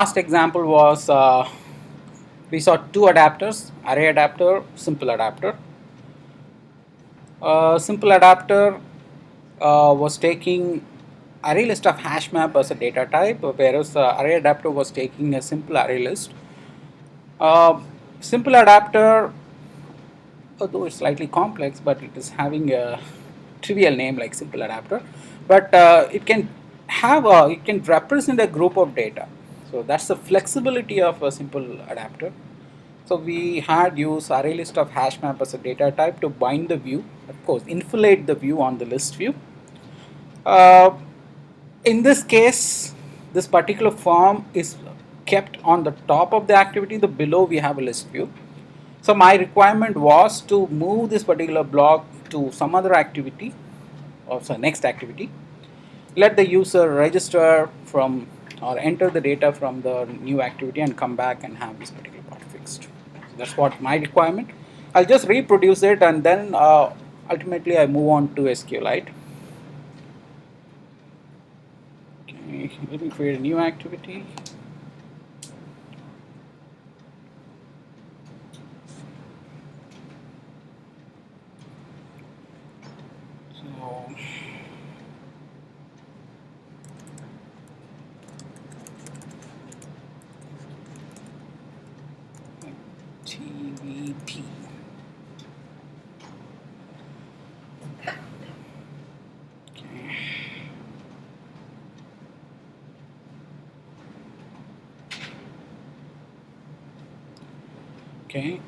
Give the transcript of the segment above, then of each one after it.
Last example was we saw two adapters, array adapter, simple adapter. Simple adapter was taking array list of hash map as a data type, whereas array adapter was taking a simple array list. Simple adapter, although it's slightly complex, but it is having a trivial name like simple adapter, but it can represent a group of data. So that's the flexibility of a simple adapter. So we had used array list of hash map as a data type to bind the view, of course, inflate the view on the list view. Uh, in this case, this particular form is kept on the top of the activity. The below we have a list view. So my requirement was to move this particular block to some other activity, or so next activity. Let the user register from or enter the data from the new activity and come back and have this particular part fixed. So that's what my requirement. I'll just reproduce it and then ultimately I move on to SQLite. Okay, let me create a new activity. So TVP. Okay,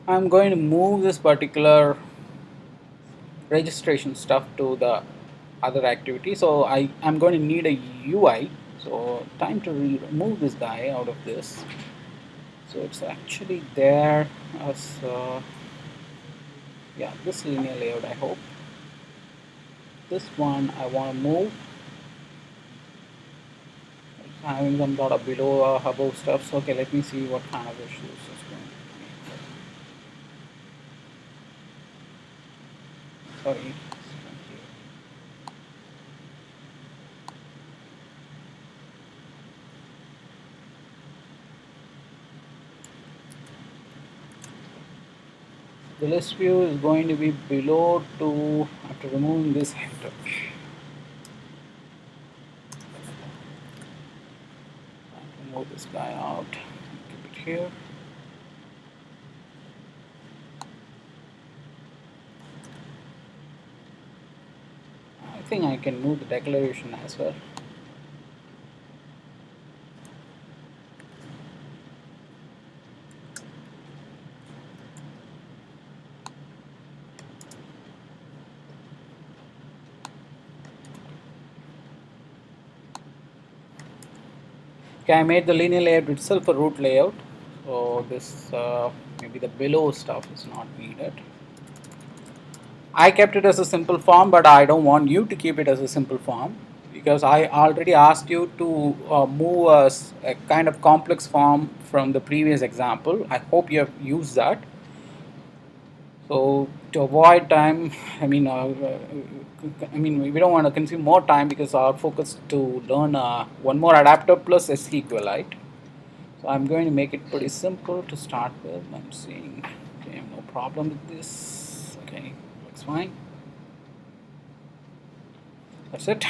I'm going to move this particular registration stuff to the other activity. So I'm going to need a UI. So time to remove this guy out of this. So it's actually there as yeah, this linear layout. I hope this one I want to move. It's having some sort of below above stuff. So okay, let me see what kind of issues is going to be. Sorry. The list view is going to be below to after removing this header. Move this guy out, keep it here. I think I can move the declaration as well. Okay, I made the linear layout itself a root layout. So this maybe the below stuff is not needed. I kept it as a simple form, but I don't want you to keep it as a simple form because I already asked you to move a kind of complex form from the previous example. I hope you have used that. So to avoid time, we don't want to consume more time because our focus to learn one more adapter plus SQLite. So I'm going to make it pretty simple to start with. I'm seeing, okay, no problem with this. Okay, looks fine. That's it.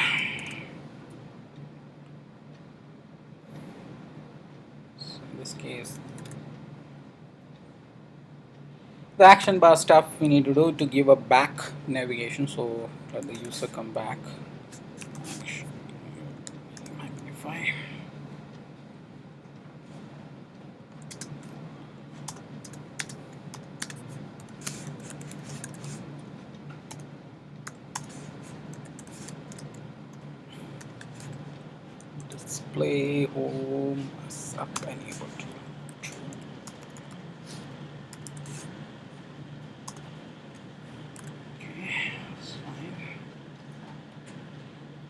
So in this case, the action bar stuff we need to do to give a back navigation. So let the user come back. Magnify. Display home sub enabled.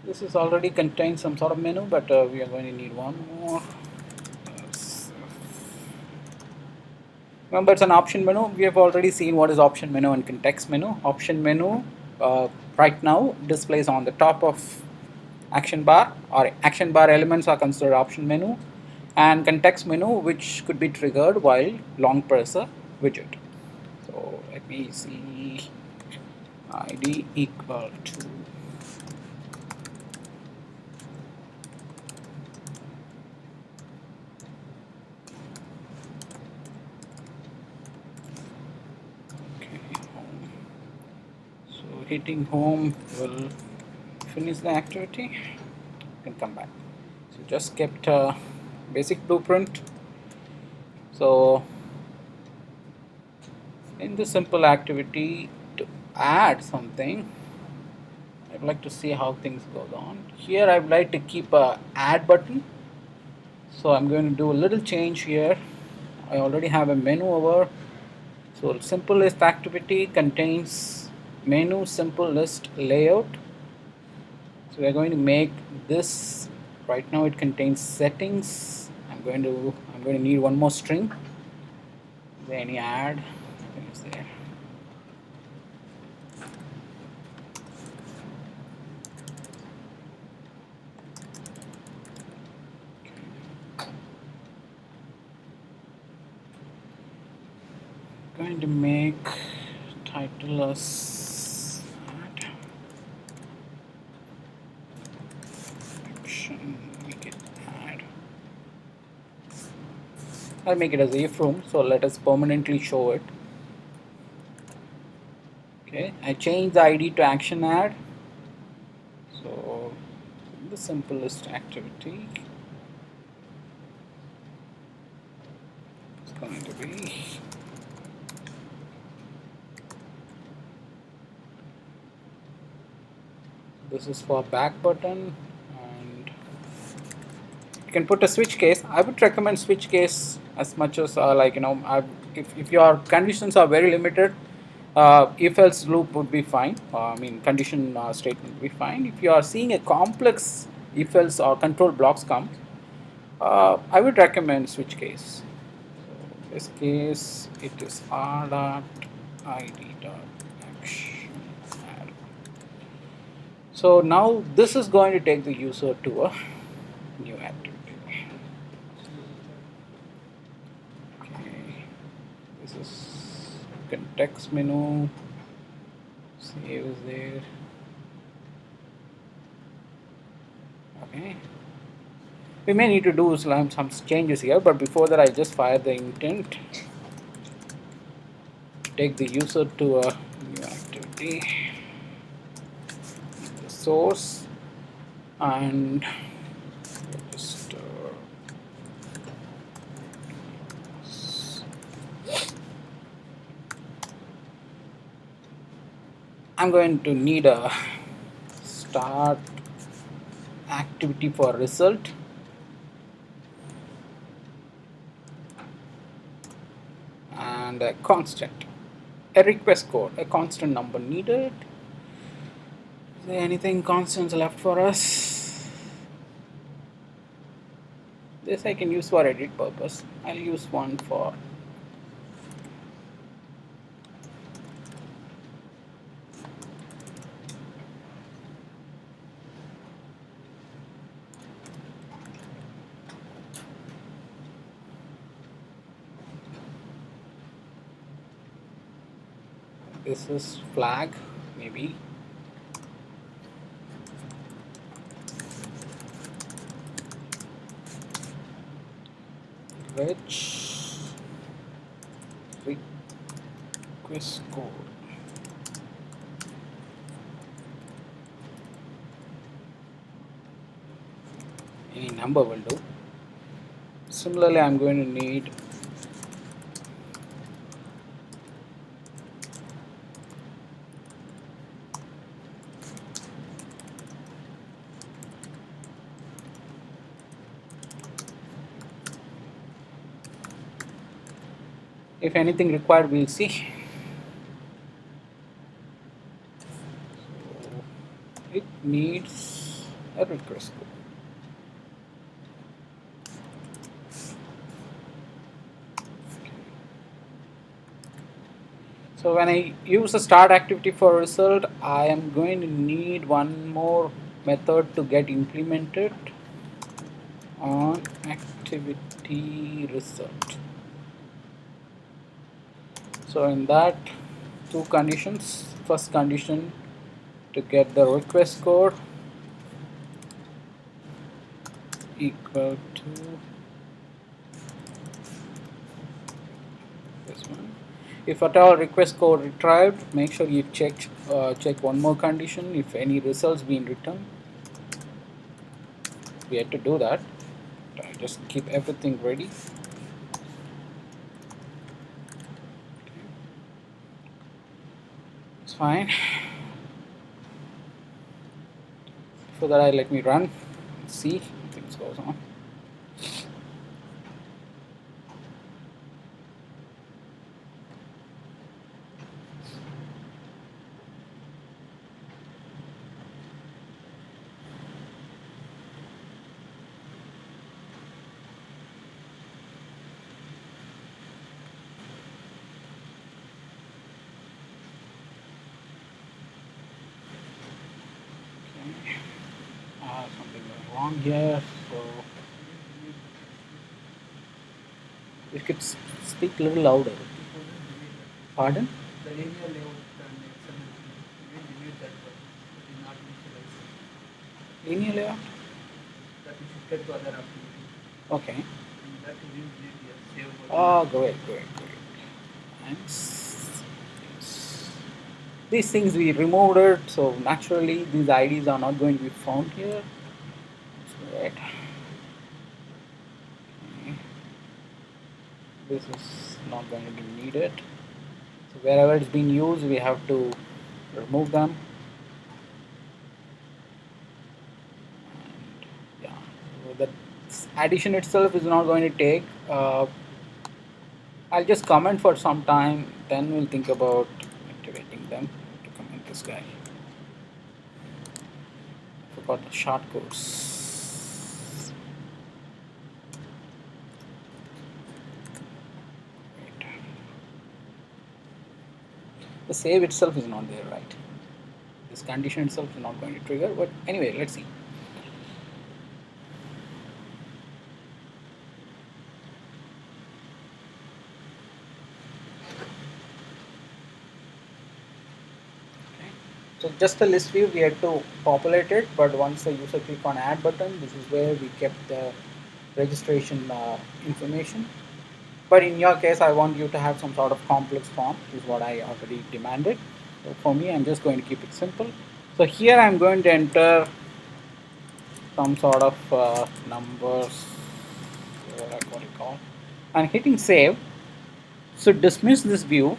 This is already contains some sort of menu, but we are going to need one more. Remember, it's an option menu. We have already seen what is option menu and context menu. Option menu right now displays on the top of action bar, or action bar elements are considered option menu. and context menu, which could be triggered while long press a widget. So let me see, id equal to home. So hitting home will finish the activity. You can come back. So just kept a basic blueprint. So in the simple activity, to add something, I'd like to see how things go on. Here I would like to keep a add button. So I'm going to do a little change here. I already have a menu over. So simple list activity contains menu simple list layout. So we're going to make this, right now it contains settings. I'm going to need one more string. Is there any add? Nothing is there. Going to make title as add action, make it add. I'll make it as if room, so let us permanently show it. Okay, I change the ID to action add. So the simplest activity is going to be this is for back button, and you can put a switch case. I would recommend switch case as much as if your conditions are very limited, if else loop would be fine. I mean condition statement would be fine. If you are seeing a complex if else or control blocks come, I would recommend switch case. So in this case it is r dot id dot action add. So now this is going to take the user to a new activity. Okay, this is context menu, save is there. Okay, we may need to do some changes here, but before that I just fire the intent, take the user to a new activity, the source, and register. I'm going to need a start activity for result, and a constant, a request code, a constant number needed. Is there anything constants left for us? This I can use for edit purpose. I'll use one for this is flag maybe. Which request code. Any number will do. Similarly, I'm going to need if anything required, we'll see. So it needs a request code. So when I use a start activity for result, I am going to need one more method to get implemented on activity. activity result. So in that, two conditions. First condition, to get the request code equal to this one. If at all request code retrieved, make sure you check one more condition. If any results being returned, we had to do that. Just keep everything ready. It's fine. So that let me run, see if things goes on. Something went wrong here, so you could speak a little louder. Pardon? The linear layout and XML, you can delete that one. It is not initialized. Linear layout? That is shifted to other activity. Okay. And that will delete here. Save. Oh, great. Thanks. These things we removed it, so naturally these IDs are not going to be found here. That's great. Okay. This is not going to be needed. So wherever it's been used, we have to remove them. And yeah, so the addition itself is not going to take. I'll just comment for some time, then we'll think about activating them. To comment this guy. Forgot the shortcodes. The save itself is not there, right? This condition itself is not going to trigger, but anyway, let's see. Okay. So just the list view, we had to populate it, but once the user click on add button, this is where we kept the registration information. But in your case, I want you to have some sort of complex form, is what I already demanded. So for me, I'm just going to keep it simple. So here I'm going to enter some sort of numbers, what you call, and hitting save. So dismiss this view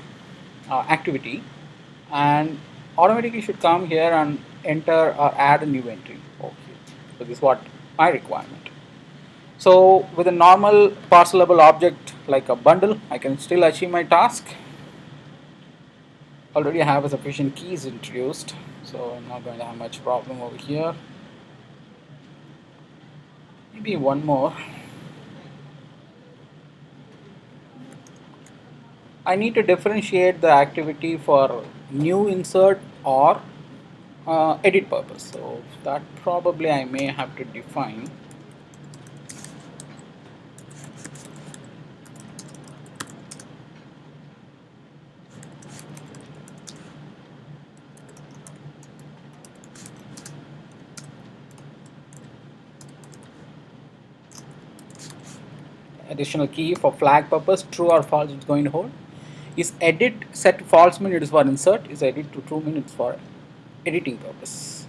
activity, and automatically should come here and enter or add a new entry. Okay. So this is what my requirement. So with a normal parcelable object like a bundle, I can still achieve my task. Already I have a sufficient keys introduced, so I'm not going to have much problem over here. Maybe one more. I need to differentiate the activity for new insert or edit purpose. So that probably I may have to define. Additional key for flag purpose, true or false it's going to hold. Is edit set to false mean it is for insert, is edit to true mean it's for editing purpose.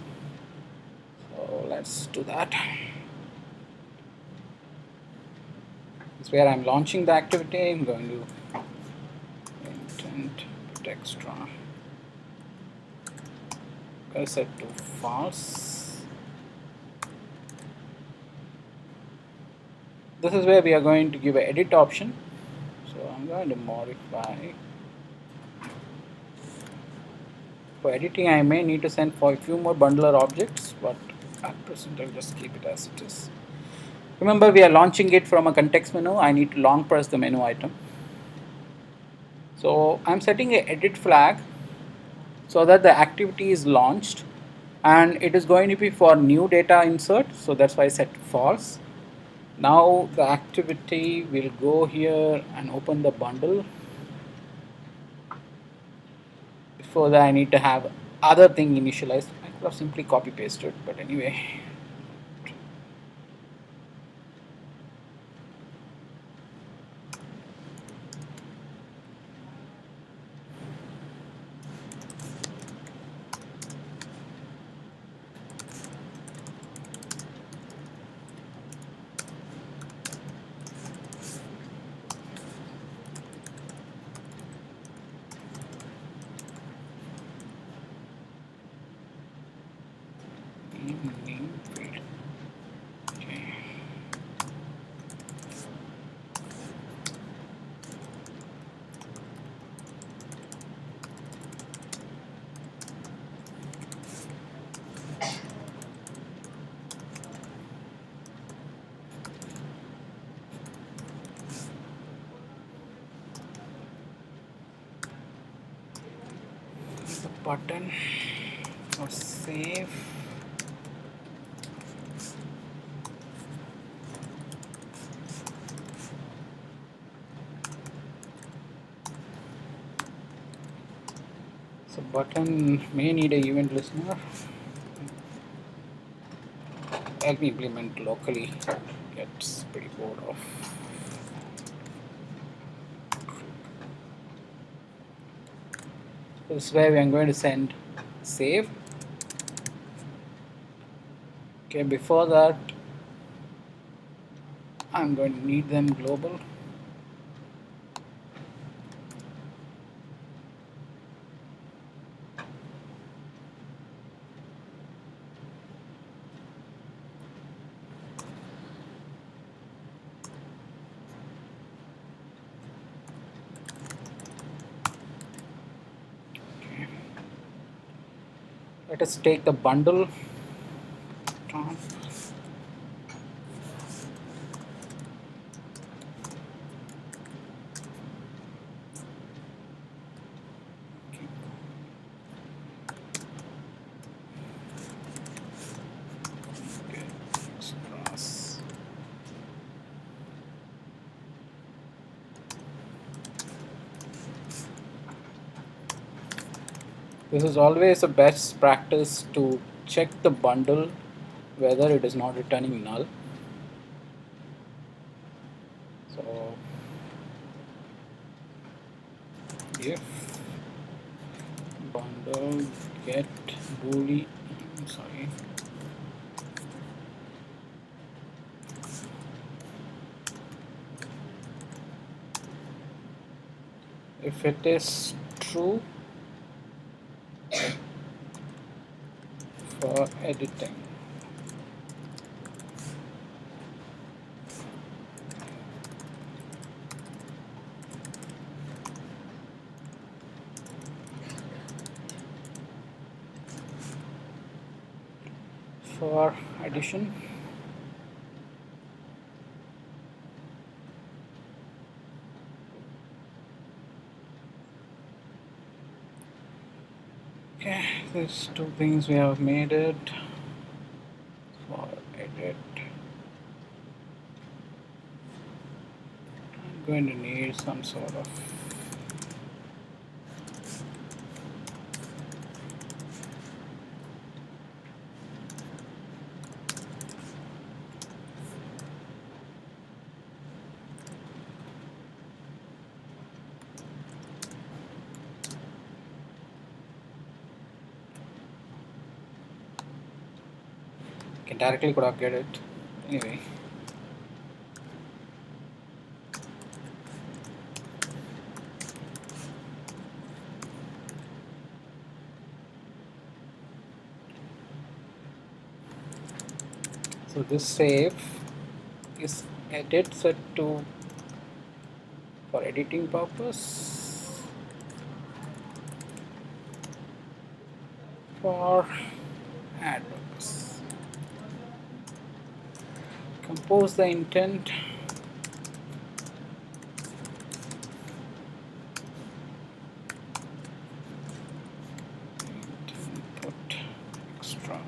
So let's do that. This is where I'm launching the activity. I'm going to intent put extra, set to false. This is where we are going to give an edit option. So I'm going to modify. For editing, I may need to send for a few more bundler objects, but at present I'll just keep it as it is. Remember, we are launching it from a context menu. I need to long press the menu item. So I'm setting an edit flag so that the activity is launched, and it is going to be for new data insert. So that's why I set false. Now the activity will go here and open the bundle. Before that I need to have other thing initialized. I could have simply copy pasted, but anyway. Name field. Okay. The button or save. So button may need a event listener. Let me implement locally. Gets pretty bored of. This is where we are going to send save. Okay, before that I'm going to need them global. Okay. Let us take the bundle. Extras. This is always a best practice to check the bundle whether it is not returning null. So if bundle get boolean, sorry, if it is true for editing, for addition, okay, these two things we have made it. For edit, I'm going to need some sort of can directly could have get it anyway. So this save is edit set to for editing purpose, for add purpose. Compose the intent. Input extra.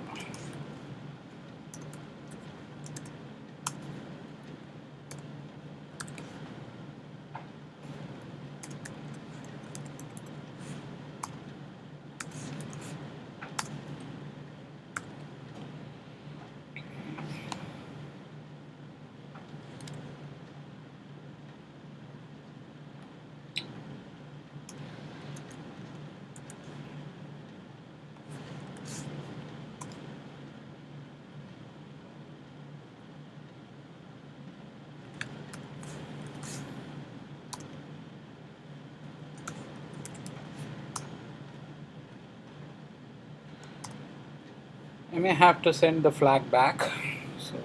I may have to send the flag back. So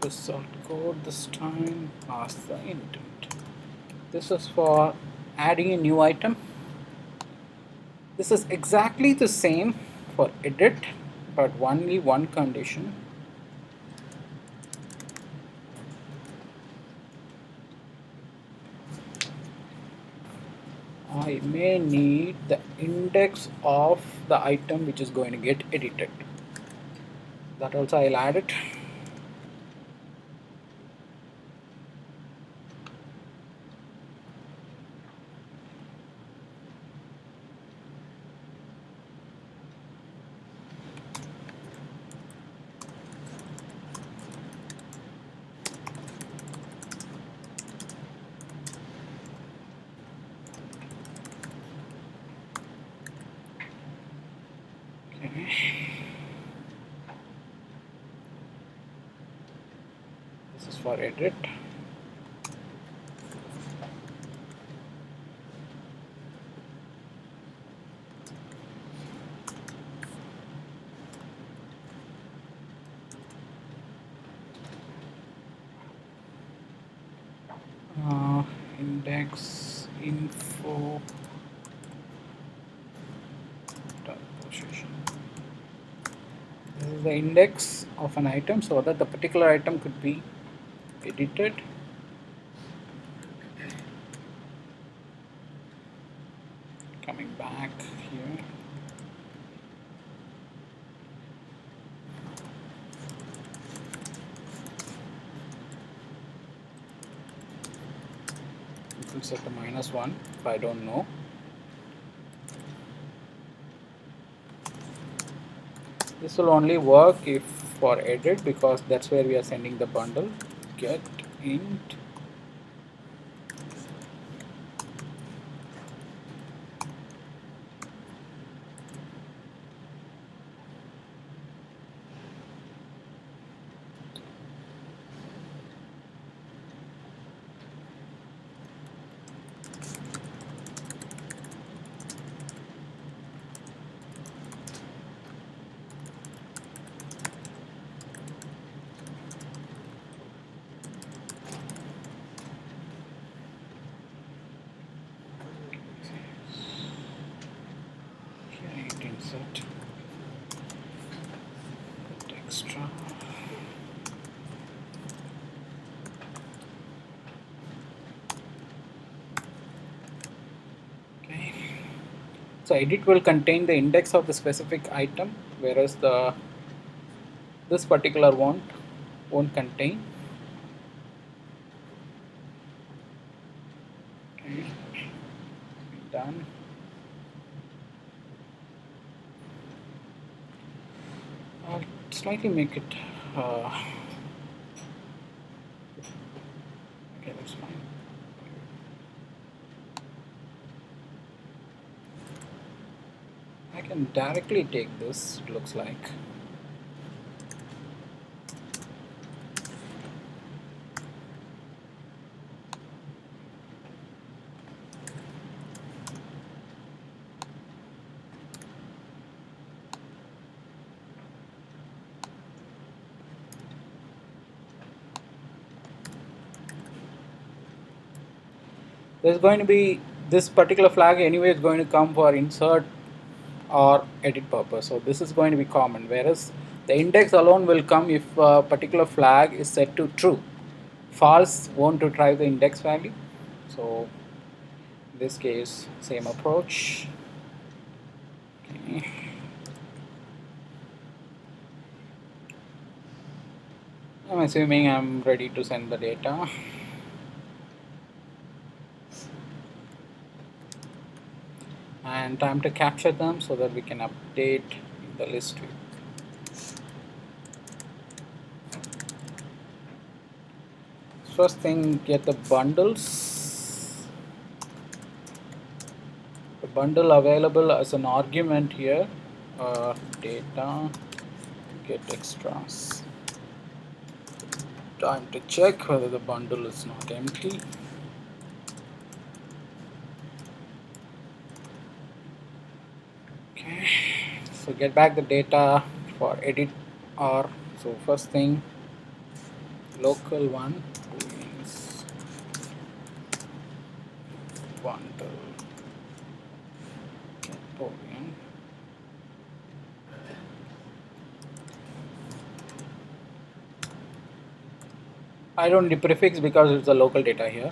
result code this time pass the intent. This is for adding a new item. This is exactly the same for edit, but only one condition. I may need the index of the item which is going to get edited. That also I'll add it. This is for edit. Index info position. This is the index of an item so that the particular item could be edited. Coming back here. You could set a -1 if I don't know. This will only work if for edit because that's where we are sending the bundle. Get int insert put extra. Okay. So edit will contain the index of the specific item, whereas this particular won't contain. Okay. Done. I'll slightly make it. Okay, that's fine. I can directly take this. It looks like. There's going to be this particular flag anyway is going to come for insert or edit purpose. So this is going to be common, whereas the index alone will come if a particular flag is set to true. False won't retrieve the index value. So in this case, same approach. Okay. I'm assuming I'm ready to send the data. And time to capture them so that we can update the list view. first thing, get the bundles. The bundle available as an argument here. Data get extras. Time to check whether the bundle is not empty. Okay, so get back the data for edit or so first thing local one means bundle Boolean. I don't need prefix because it's a local data here.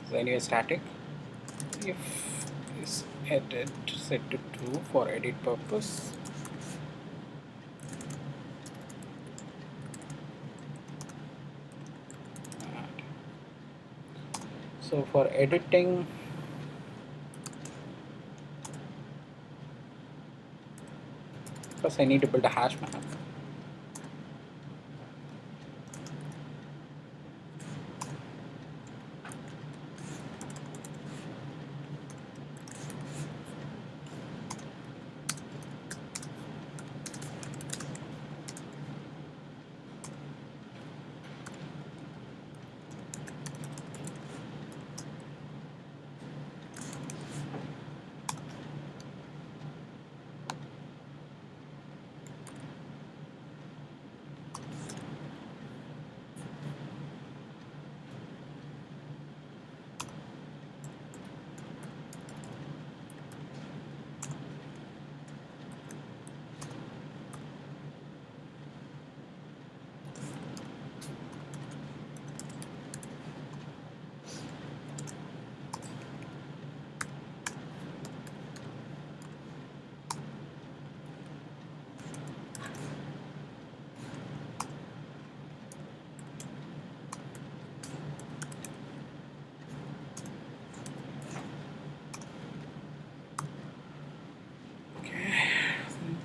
So anyway static. If is edit set to true for edit purpose. So for editing, first I need to build a hash map.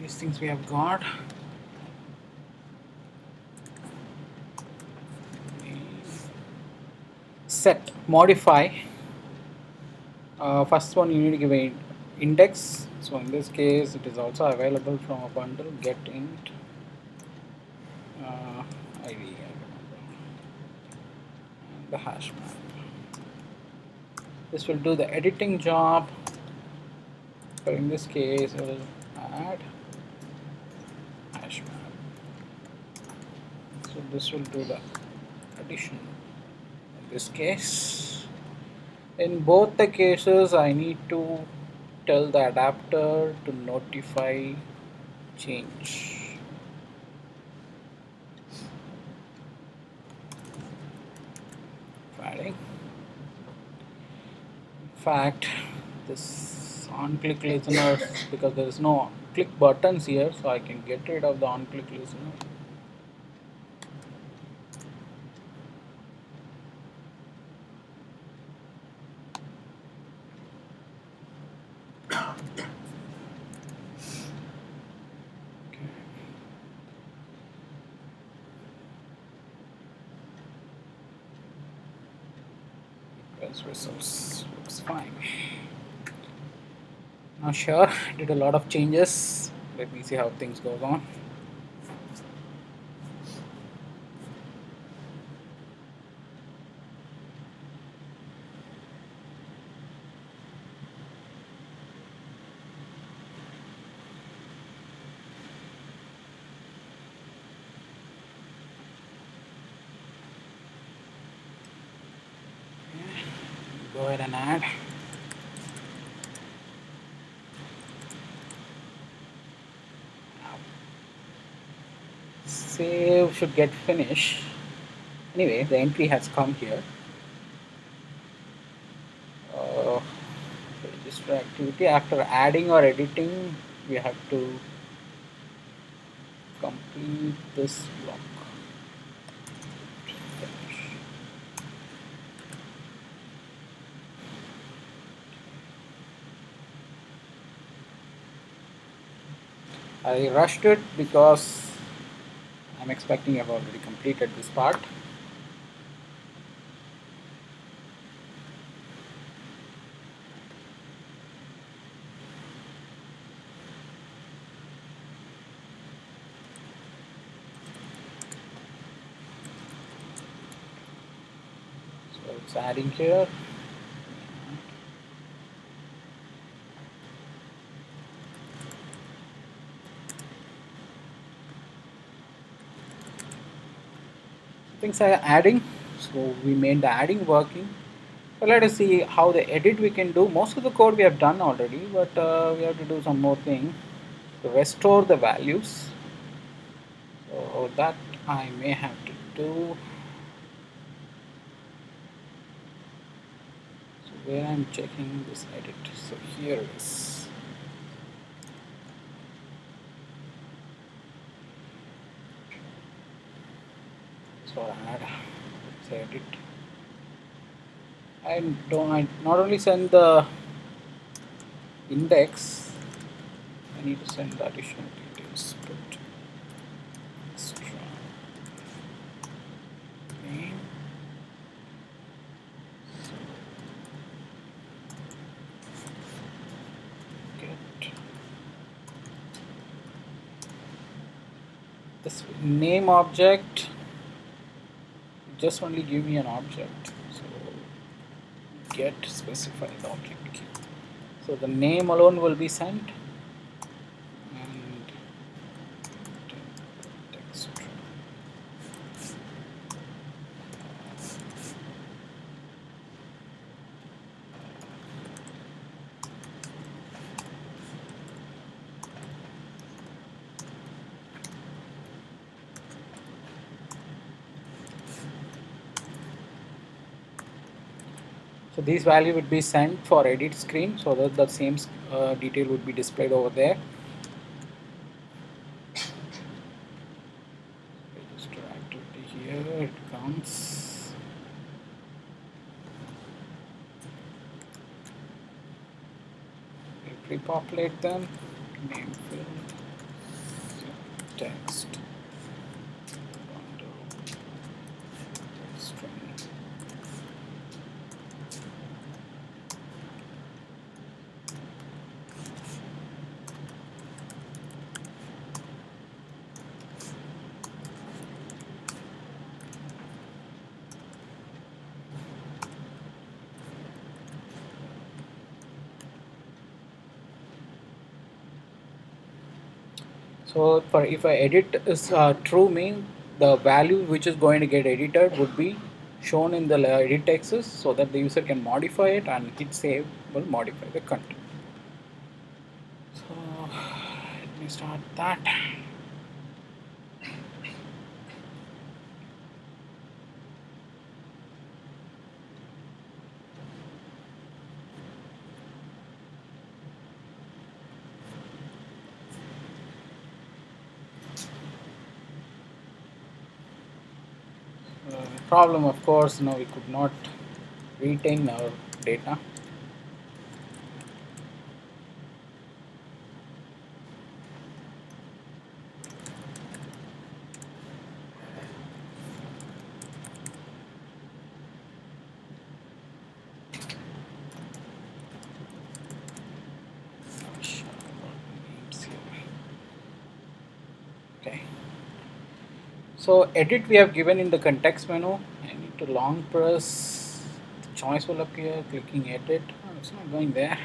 These things we have got. Set modify. First one you need to give a index. So in this case, it is also available from a bundle. Get int ID. I remember. And the hash map. This will do the editing job. So in this case, I will add hash map. So this will do the addition. In this case, in both the cases, I need to tell the adapter to notify change. Adding. In fact, this on-click listener, because there is no click buttons here, so I can get rid of the on-click listener. Results looks fine. Now sure, did a lot of changes. Let me see how things goes on. Go ahead and add. Save should get finished. Anyway, the entry has come here. Register activity. After adding or editing, we have to complete this block. Finish. I rushed it because I'm expecting I've already completed this part. It's adding here. Things are adding, so we made the adding working. So let us see how the edit we can do. Most of the code we have done already, but we have to do some more thing to restore the values. So that I may have to do. So where I'm checking this edit. So here it is. So add, let's edit. I not only send the index, I need to send the additional details. Put extra name. So get this name object. Just only give me an object. So get specified object key. So the name alone will be sent and text. So this value would be sent for edit screen so that the same detail would be displayed over there. Register activity here, it comes. We pre-populate them, name field, text, bundle, string. So for if I edit is true, mean the value which is going to get edited would be shown in the edit texts so that the user can modify it and hit save will modify the content. So let me start that. Problem of course, we could not retain our data. Okay. So edit we have given in the context menu. I need to long press. The choice will appear. Clicking edit. Oh, it's not going there.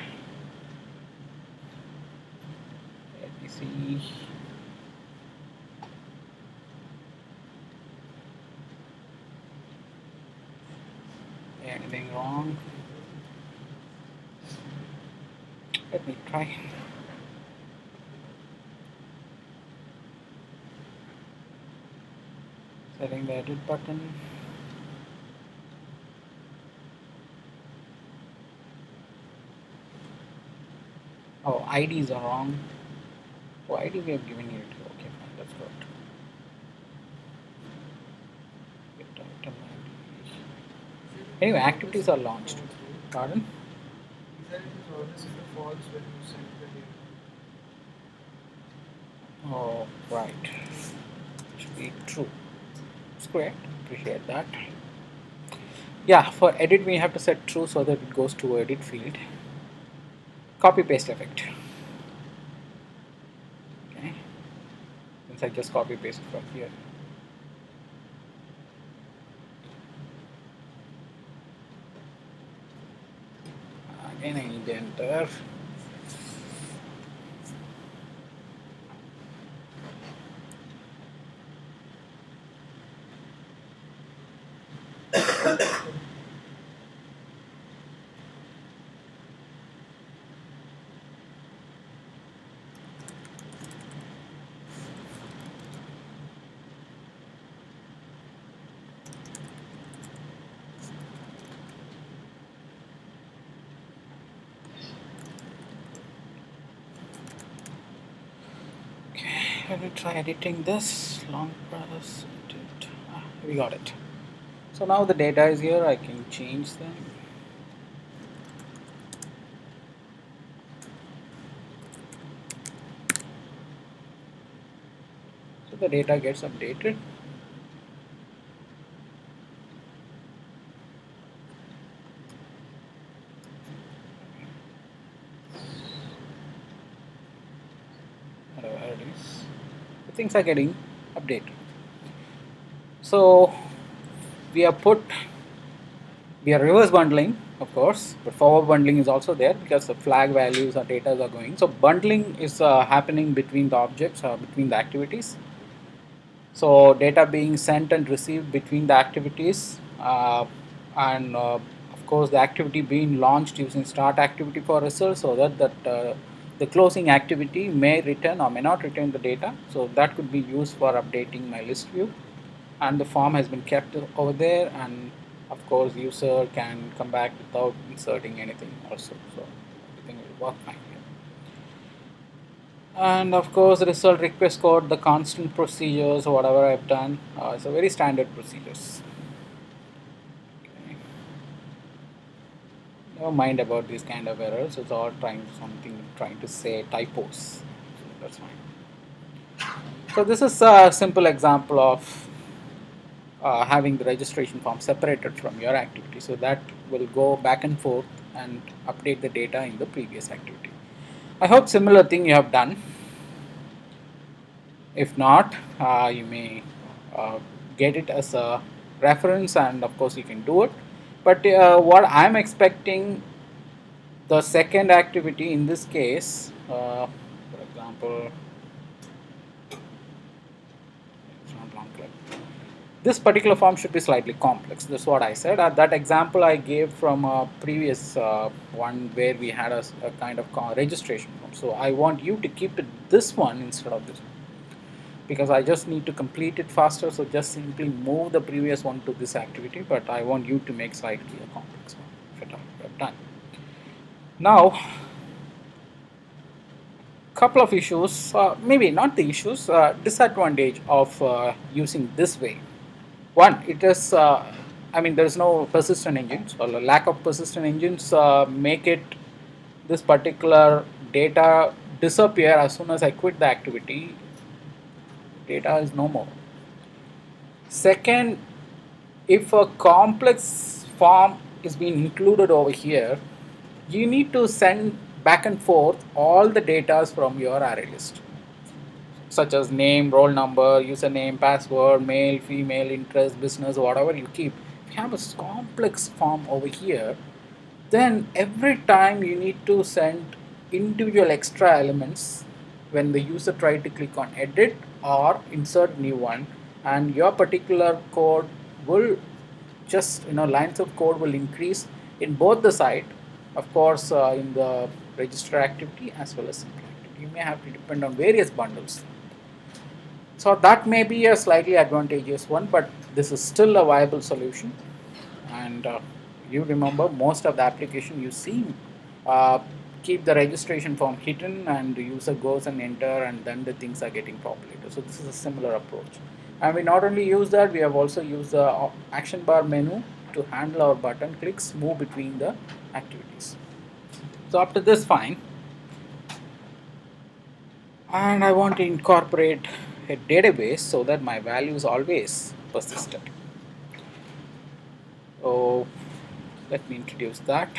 Let me see. Anything wrong? Let me try. Setting the edit button. Oh, IDs are wrong. Oh, ID we have given it. Okay, fine, that's good. Get item ID. Anyway, activities are launched. Pardon? Is that it is always in the false when you send the data? Oh, right. Should be true. It's correct. Appreciate that. Yeah, for edit we have to set true so that it goes to edit field. Copy paste effect. Okay. Since I just copy paste from here. Again, I need to enter. Let me try editing this long process. We got it. So now the data is here. I can change them. So the data gets updated. Whatever it is, the things are getting updated. So we are reverse bundling, of course, but forward bundling is also there because the flag values or data are going. So bundling is happening between the objects or between the activities. So data being sent and received between the activities, and of course the activity being launched using start activity for result, so that the closing activity may return or may not return the data. So that could be used for updating my list view, and the form has been kept over there, and of course user can come back without inserting anything also. So everything will work fine here. And of course result request code, the constant procedures, whatever I've done, it's a very standard procedures. Okay. Never mind about these kind of errors, it's all trying to say typos, so that's fine. So this is a simple example of having the registration form separated from your activity, so that will go back and forth and update the data in the previous activity. I hope similar thing you have done. If not, you may get it as a reference, and of course you can do it. But what I'm expecting, the second activity in this case, for example, it's not long click. This particular form should be slightly complex. That's what I said. That example I gave from a previous one where we had a kind of registration form. So I want you to keep it this one instead of this one, because I just need to complete it faster. So just simply move the previous one to this activity, but I want you to make slightly a complex one, if at all you have done. Now, couple of issues, maybe not the issues, disadvantage of using this way. One, it is, I mean, there is no persistent engines, or the lack of persistent engines make it, this particular data disappear as soon as I quit the activity. Data is no more. Second, if a complex form is being included over here, you need to send back and forth all the data from your array list, such as name, roll number, username, password, male, female, interest, business, whatever you keep. If you have a complex form over here, then every time you need to send individual extra elements when the user try to click on edit or insert new one, and your particular code will just, lines of code will increase in both the side, of course, in the register activity as well as simple activity. You may have to depend on various bundles. So that may be a slightly advantageous one, but this is still a viable solution. And you remember, most of the application you see uh, keep the registration form hidden, and the user goes and enter, and then the things are getting populated. So this is a similar approach. And we not only use that, we have also used the action bar menu to handle our button clicks, move between the activities. So up to this, fine. And I want to incorporate a database so that my value is always persistent. So let me introduce that.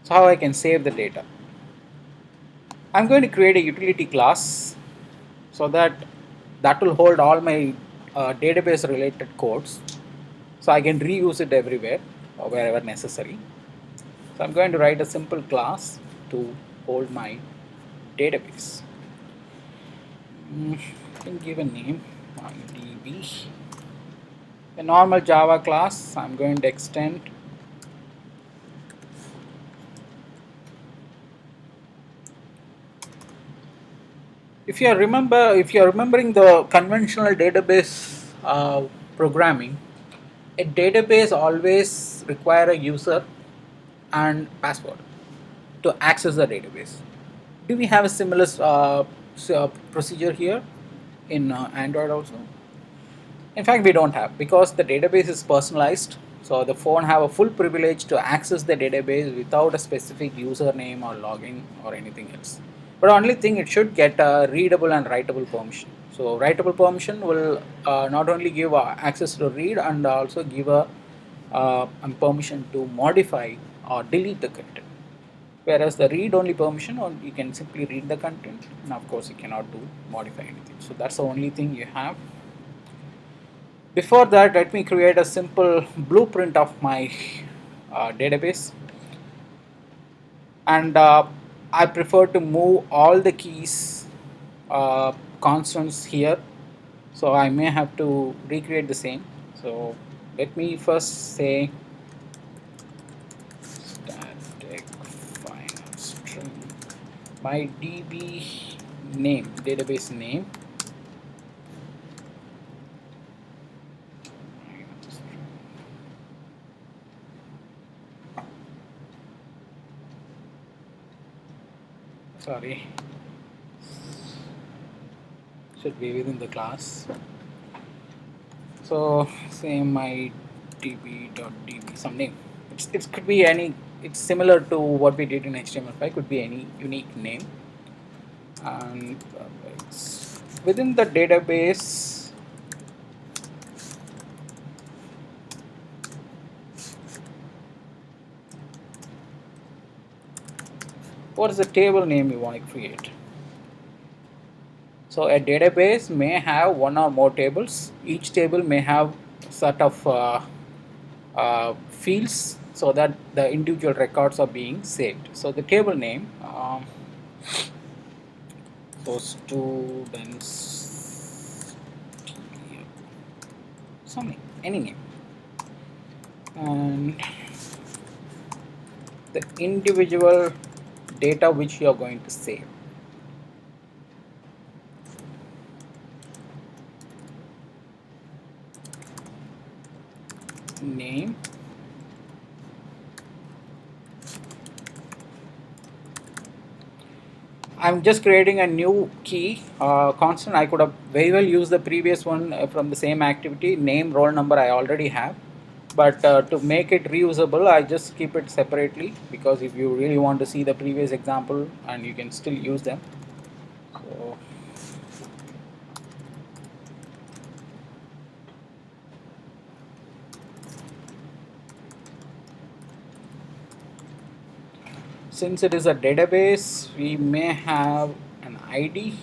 So how I can save the data? I'm going to create a utility class so that will hold all my database related codes, so I can reuse it everywhere or wherever necessary. So I'm going to write a simple class to hold my database. I can give a name, my DB. A normal Java class, I'm going to extend if you are remembering the conventional database programming, a database always require a user and password to access the database. Do we have a similar procedure here in Android also? In fact, we don't have, because the database is personalized. So the phone have a full privilege to access the database without a specific username or login or anything else. But only thing, it should get a readable and writable permission. So writable permission will not only give access to read and also give a permission to modify or delete the content. Whereas the read only permission, or you can simply read the content, and of course you cannot do modify anything. So that's the only thing you have. Before that, let me create a simple blueprint of my database, and I prefer to move all the keys constants here, so I may have to recreate the same. So let me first say static final string, my DB name, database name, sorry, should be within the class. So say my db.db some name. It could be any. It's similar to what we did in HTML5. Could be any unique name. And within the database, what is the table name you want to create? So a database may have one or more tables. Each table may have set of fields so that the individual records are being saved. So the table name, so students, something, any name, and the individual data which you are going to save. Name, I'm just creating a new key constant. I could have very well used the previous one from the same activity. Name, roll number I already have, but to make it reusable, I just keep it separately, because if you really want to see the previous example, and you can still use them. So since it is a database, we may have an ID.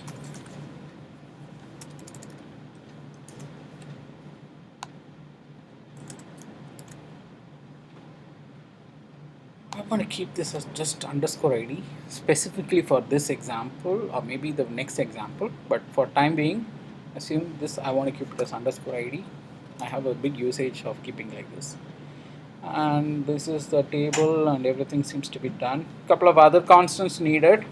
I want to keep this as just underscore ID specifically for this example, or maybe the next example, but for time being, assume this, I want to keep it as underscore ID. I have a big usage of keeping like this. And this is the table, and everything seems to be done. Couple of other constants needed.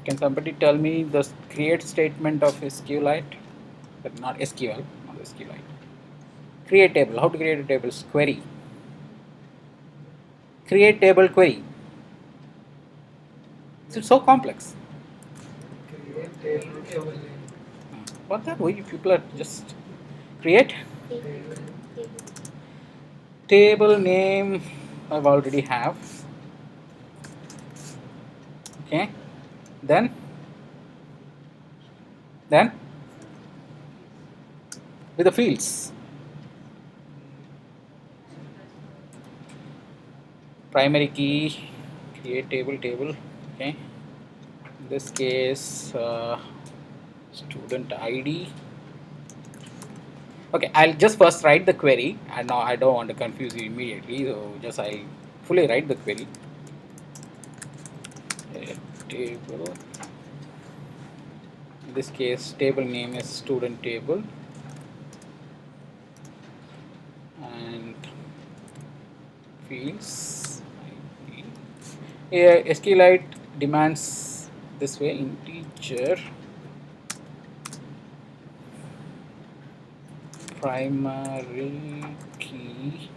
Can somebody tell me the create statement of SQLite? But not SQL, not SQLite. Create table. How to create a table? Query. Create table query. It's so complex. Create table name. What that way people are just create table name. I've already have. Okay. Then with the fields. Primary key, create table, okay. In this case, student ID. Okay, I'll just first write the query, and now I don't want to confuse you immediately, so just I'll fully write the query. A table. In this case, table name is student table, and fields ID. Here, SQLite demands this way: integer, primary key,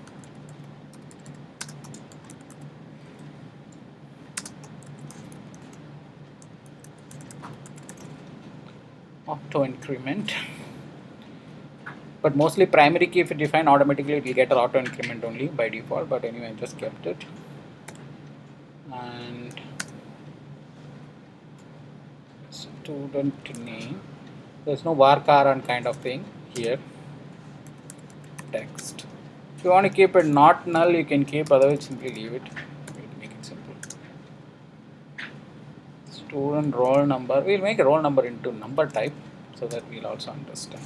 auto increment. But mostly primary key, if you define automatically, it will get an auto increment only by default. But anyway, I just kept it. And student name. There's no varchar and kind of thing here. Text. If you want to keep it not null, you can keep. Otherwise, simply leave it. We'll make it simple. Student roll number. We'll make a roll number into number type so that we'll also understand.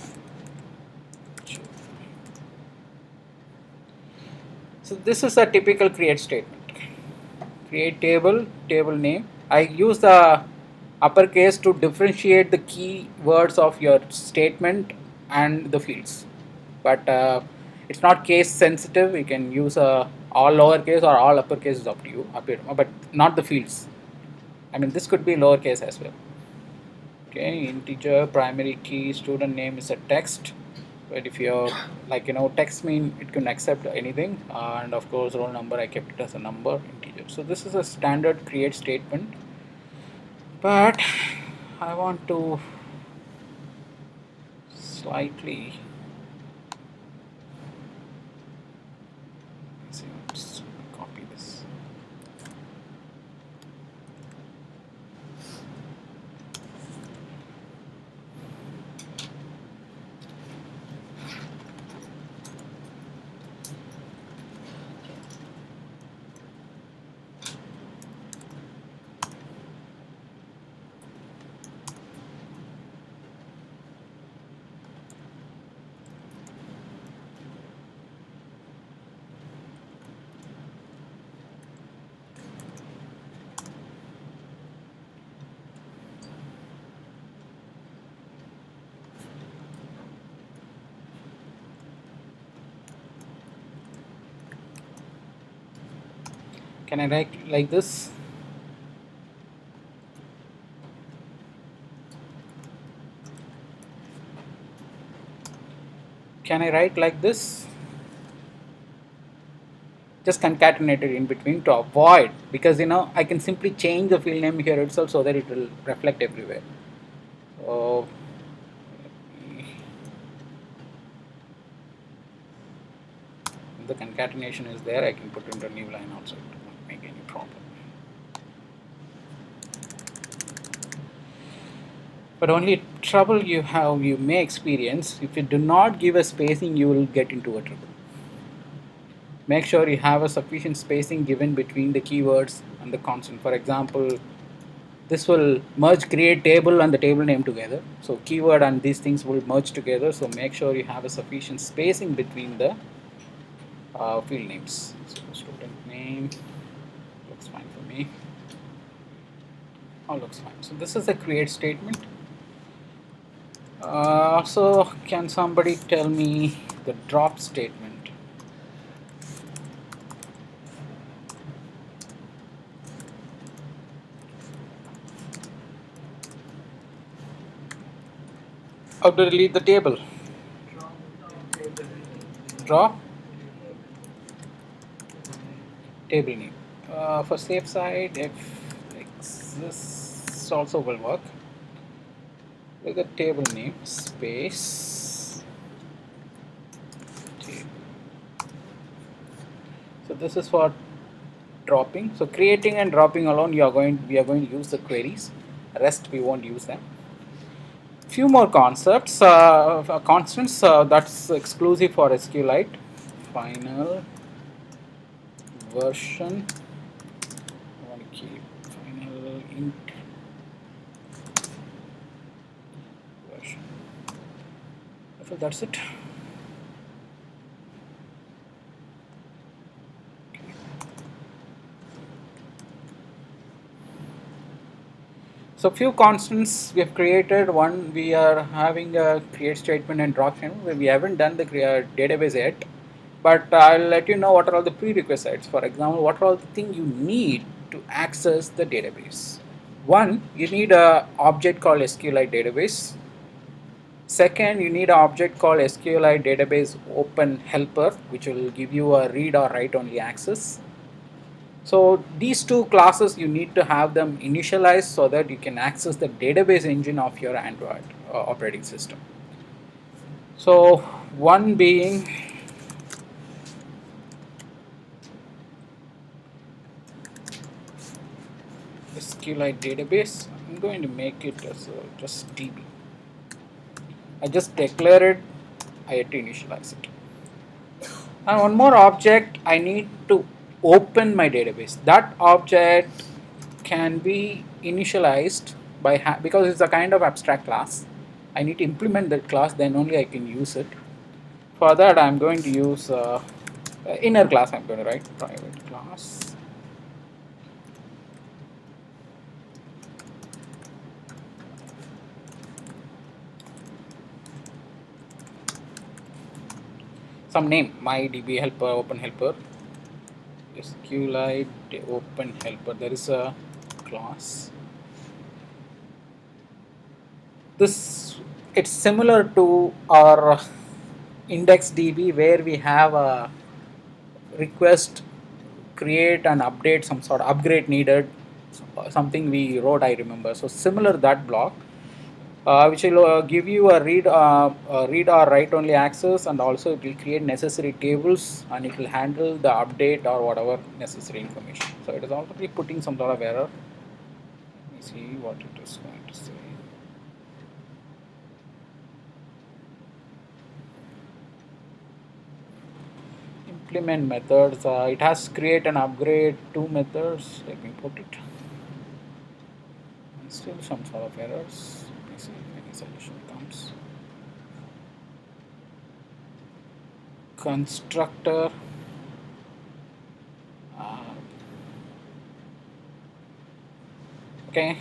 So this is a typical create statement. Create table, table name. I use the uppercase to differentiate the key words of your statement and the fields. But it's not case sensitive. You can use all lowercase or all uppercase is up to you, but not the fields. I mean, this could be lowercase as well. Okay, integer, primary key, student name is a text. But if you're like, text mean it can accept anything, and of course roll number I kept it as a number integer. So this is a standard create statement, but I want to slightly let's copy this. Can I write like this? Can I write like this? Just concatenate it in between to avoid, because I can simply change the field name here itself so that it will reflect everywhere. So if the concatenation is there, I can put into a new line also. It won't make any problem. But only trouble you may experience, if you do not give a spacing, you will get into a trouble. Make sure you have a sufficient spacing given between the keywords and the constant. For example, this will merge create table and the table name together. So keyword and these things will merge together. So make sure you have a sufficient spacing between the field names. So student name looks fine for me. All looks fine. So this is a create statement. So can somebody tell me the drop statement? How to delete the table? Draw table name. For safe side, if this also will work. With the table name space table. So this is for dropping. So creating and dropping alone, we are going to use the queries. Rest we won't use them. Few more concepts, constants that's exclusive for SQLite. Final version. I want to keep final int So that's it. So few constants we have created. One, we are having a create statement and drop statement. We haven't done the database yet, but I'll let you know what are all the prerequisites. For example, what are all the things you need to access the database. One, you need a object called SQLite database. Second, you need an object called SQLite database open helper, which will give you a read or write only access. So these two classes, you need to have them initialized so that you can access the database engine of your Android operating system. So one being SQLite database. I'm going to make it as just DB. I just declare it. I had to initialize it. And one more object, I need to open my database. That object can be initialized by because it's a kind of abstract class. I need to implement that class, then only I can use it. For that, I'm going to use inner class. I'm going to write private class. Some name, my DB helper, open helper, SQLite open helper. There is a class. This, it's similar to our index DB where we have a request, create and update, some sort of upgrade needed, something we wrote, I remember. So similar that block, which will give you a read or write only access, and also it will create necessary tables, and it will handle the update or whatever necessary information. So it is already putting some sort of error. Let me see what it is going to say. Implement methods. It has create and upgrade two methods. Let me put it. And still some sort of errors. Let me see if any solution comes. Constructor. Okay.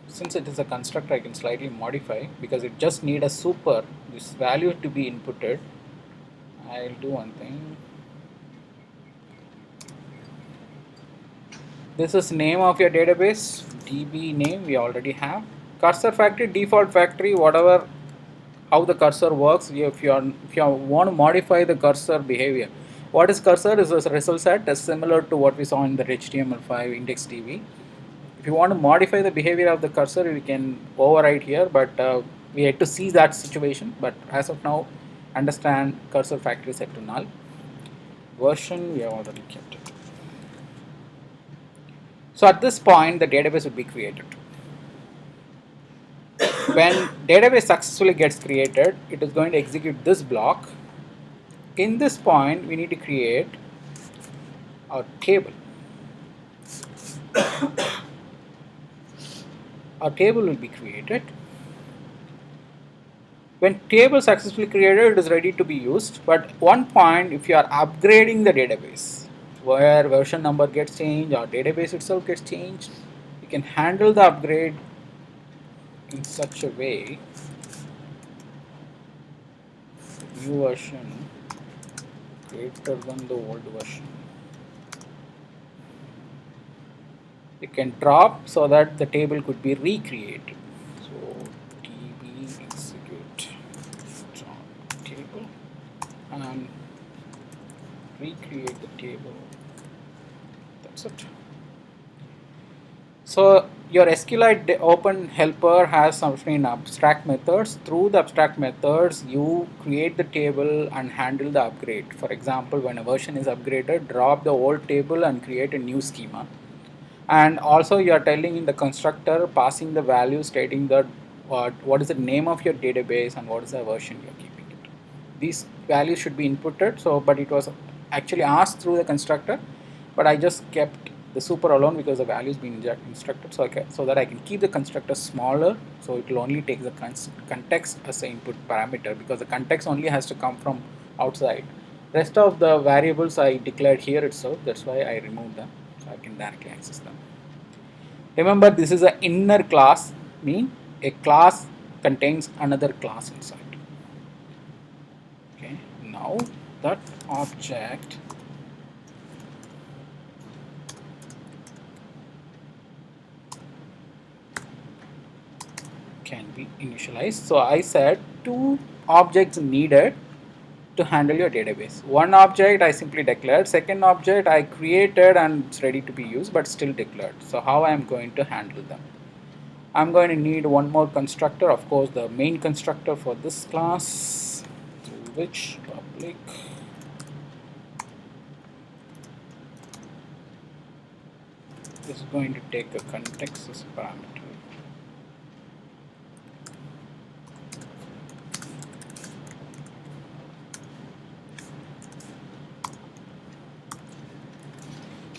Since it is a constructor, I can slightly modify because it just need a super, this value to be inputted. I'll do one thing. This is name of your database, DB name we already have. Cursor factory, default factory, whatever, how the cursor works. If you want to modify the cursor behavior, what is cursor is a result set, is similar to what we saw in the HTML5 index DB. If you want to modify the behavior of the cursor, we can override here, but we had to see that situation. But as of now, understand cursor factory set to null. Version, we have already kept it. So at this point, the database will be created. When database successfully gets created, it is going to execute this block. In this point, we need to create a table. A table will be created. When table successfully created, it is ready to be used. But one point, if you are upgrading the database, where version number gets changed or database itself gets changed, you can handle the upgrade in such a way. New version greater than the old version. You can drop so that the table could be recreated. So db execute drop table and recreate the table. That's it. So your SQLite open helper has some abstract methods. Through the abstract methods, you create the table and handle the upgrade. For example, when a version is upgraded, drop the old table and create a new schema. And also you are telling in the constructor, passing the value stating that what is the name of your database and what is the version you are keeping it. These values should be inputted. So, but it was actually asked through the constructor, but I just kept the super alone because the value is being instructed, so that I can keep the constructor smaller, so it will only take the context as an input parameter, because the context only has to come from outside. Rest of the variables I declared here itself, that's why I removed them, so I can directly access them. Remember, this is an inner class, mean a class contains another class inside. Okay, now that object can be initialized. So I said two objects needed to handle your database. One object I simply declared, second object I created and it's ready to be used but still declared. So how I am going to handle them? I'm going to need one more constructor, of course the main constructor for this class, through which public is going to take a context as a parameter.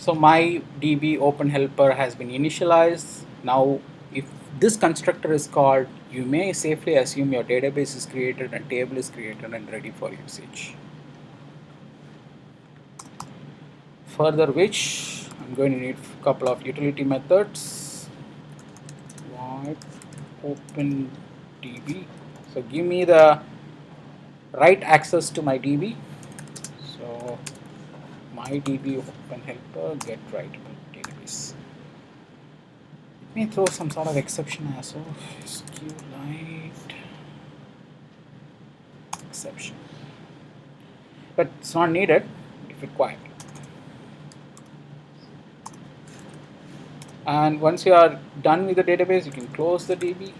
So my DB open helper has been initialized. Now if this constructor is called, you may safely assume your database is created and table is created and ready for usage. Further which I'm going to need a couple of utility methods. Void open DB. So give me the right access to my DB. So my DB open helper get writable database. Let me throw some sort of exception as well. SQLite exception, but it's not needed if required. And once you are done with the database, you can close the DB.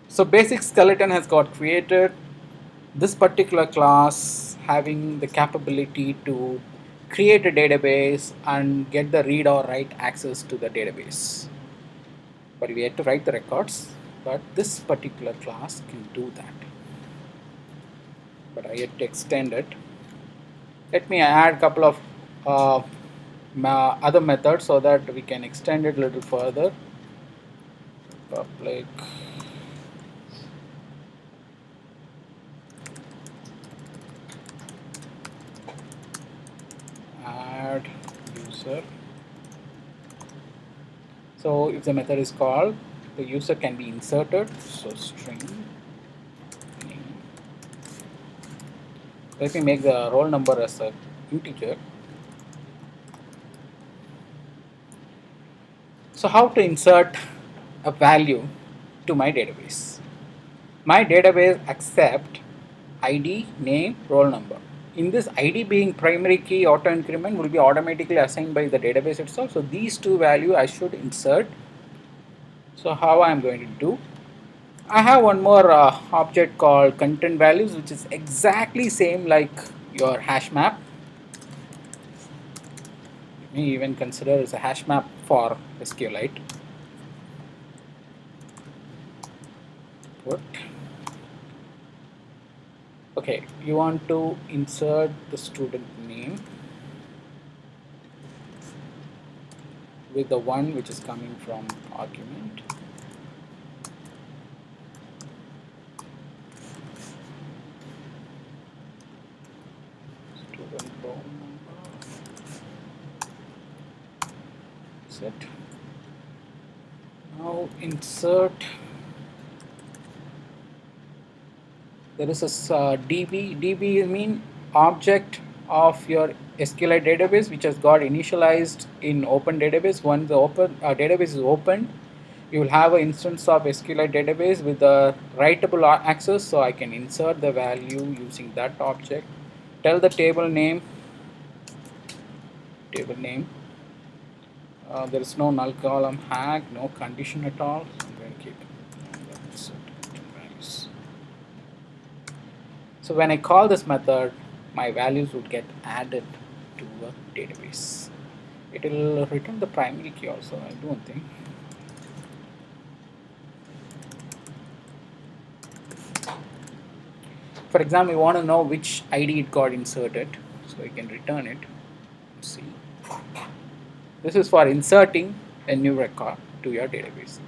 So basic skeleton has got created. This particular class having the capability to create a database and get the read or write access to the database. But we had to write the records, but this particular class can do that. But I had to extend it. Let me add a couple of other methods so that we can extend it a little further. Public add user. So if the method is called, the user can be inserted. So string name. Let me make the roll number as a integer. So how to insert a value to my database? My database accept ID, name, roll number. In this ID being primary key, auto increment will be automatically assigned by the database itself. So these two values I should insert. So how I am going to do? I have one more object called content values, which is exactly same like your hash map. You may even consider as a hash map for SQLite. Put. Okay, you want to insert the student name with the one which is coming from argument. Student roll number. Set. Now insert. There is a DB. DB mean object of your SQLite database, which has got initialized in open database. Once the open database is opened, you will have an instance of SQLite database with the writable access. So I can insert the value using that object. Tell the table name. There is no null column hag, no condition at all. So I'm going to keep insert values. So when I call this method, my values would get added to a database. It will return the primary key also, I don't think. For example, we want to know which ID it got inserted, so we can return it. See, this is for inserting a new record to your database.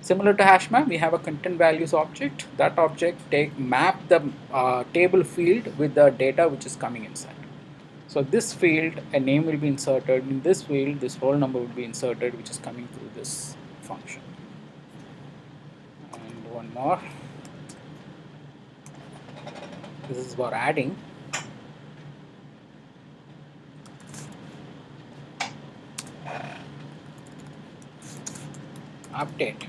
Similar to hash map, we have a content values object. That object map the table field with the data which is coming inside. So this field, a name will be inserted. In this field, this roll number will be inserted, which is coming through this function. And one more. This is for adding. Update.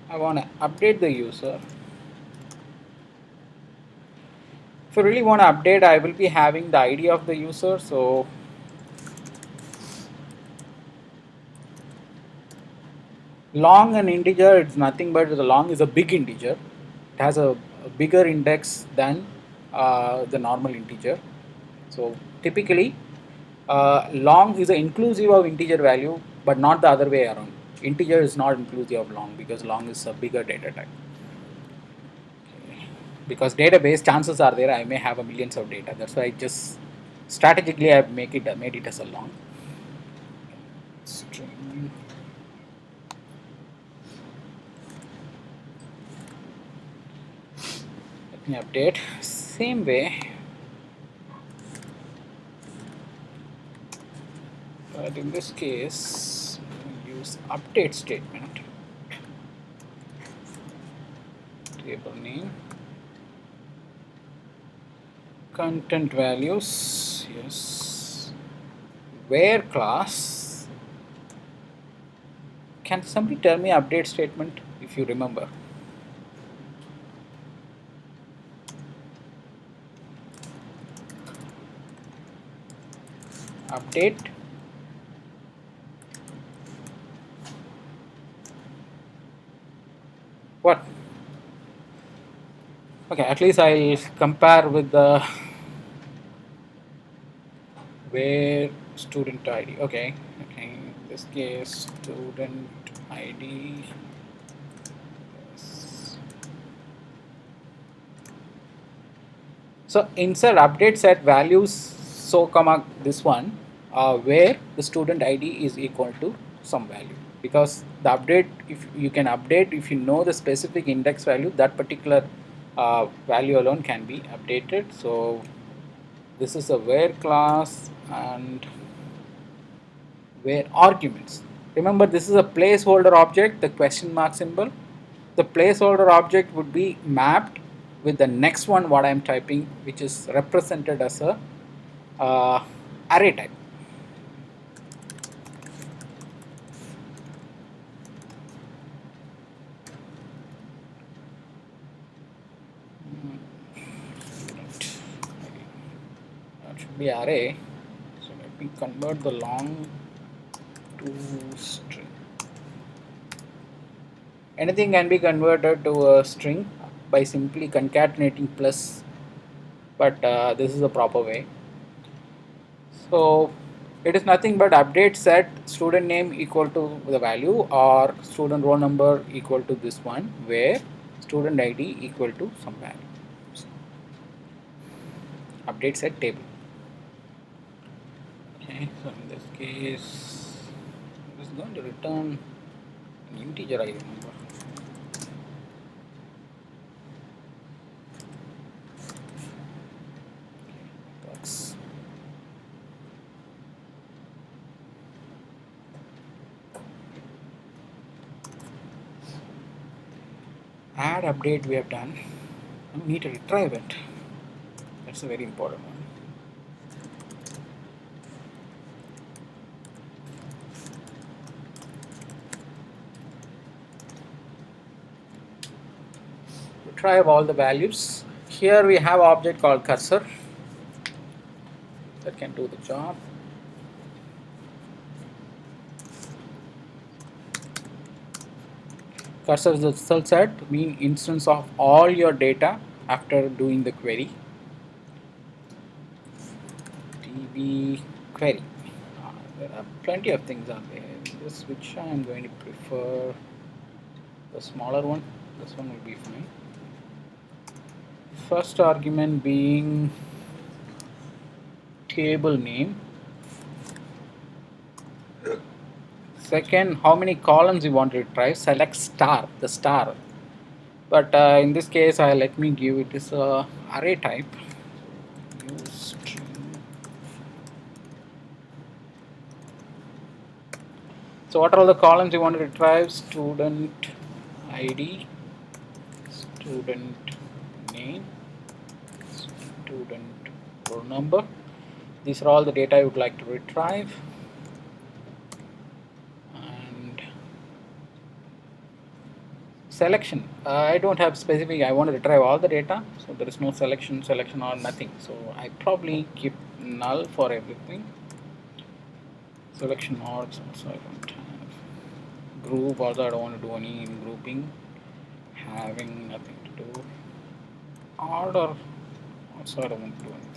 I want to update the user. If I really want to update, I will be having the ID of the user. So long and integer, it's nothing but the long is a big integer. It has a bigger index than the normal integer. So typically, long is inclusive of integer value, but not the other way around. Integer is not inclusive of long because long is a bigger data type. Okay. Because database, chances are there I may have a millions of data. That's why I just strategically I made it as a long string. Let me update. Same way. But in this case, we use update statement. Table name, content values, yes. Where class. Can somebody tell me update statement if you remember? Update. What? Okay, at least I'll compare with the where student ID. Okay, in this case student ID. Yes. So insert update set values so comma this one where the student ID is equal to some value, because the update, if you can update, if you know the specific index value, that particular value alone can be updated. So this is a where class and where arguments. Remember, this is a placeholder object, the question mark symbol. The placeholder object would be mapped with the next one what I am typing, which is represented as a array type. That should be array. So let me convert the long to string. Anything can be converted to a string by simply concatenating plus, but this is the proper way. So it is nothing but update set student name equal to the value or student roll number equal to this one, where student ID equal to some value. Update set table. Okay, so in this case, it is going to return an integer ID number. That's add update we have done. Now we need to retrieve it. That's a very important one. Retrieve all the values. Here we have an object called cursor that can do the job. Cursor is the result set, mean instance of all your data after doing the query. DB query. There are plenty of things out there. This which I am going to prefer the smaller one. This one will be fine. First argument being table name. Second, how many columns you want to retrieve. Select star, the star. But in this case, let me give it is a array type. Use string. So what are all the columns you want to retrieve? Student ID, student name, student roll number. These are all the data you would like to retrieve. And selection. I don't have specific. I want to retrieve all the data, so there is no selection or nothing. So I probably keep null for everything. Selection orgs also I don't have. Group also I don't want to do any grouping. Having nothing to do. Order also I don't want to do anything.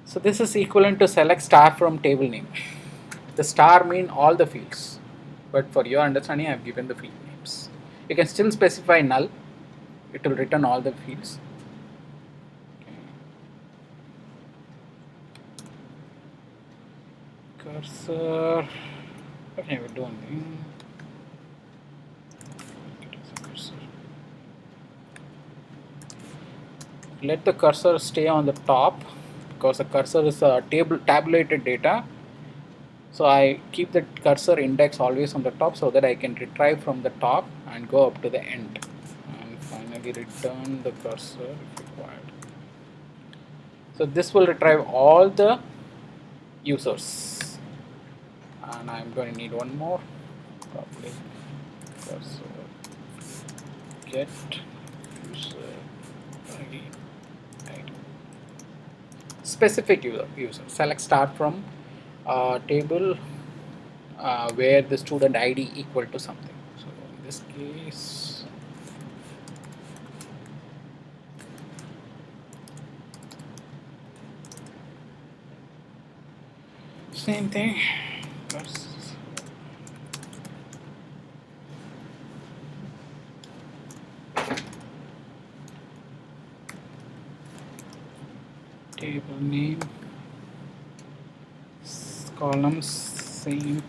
So this is equivalent to select star from table name. The star mean all the fields, but for your understanding I have given the field names. You can still specify null, it will return all the fields. Okay. Cursor, okay, we'll do one thing. Let the cursor stay on the top because the cursor is a tabulated data. So I keep the cursor index always on the top so that I can retrieve from the top and go up to the end. And finally return the cursor if required. So this will retrieve all the users. And I'm going to need one more. Public cursor get user ID. Specific user. Select start from table where the student ID equal to something. So in this case, same thing. Table name, columns, same.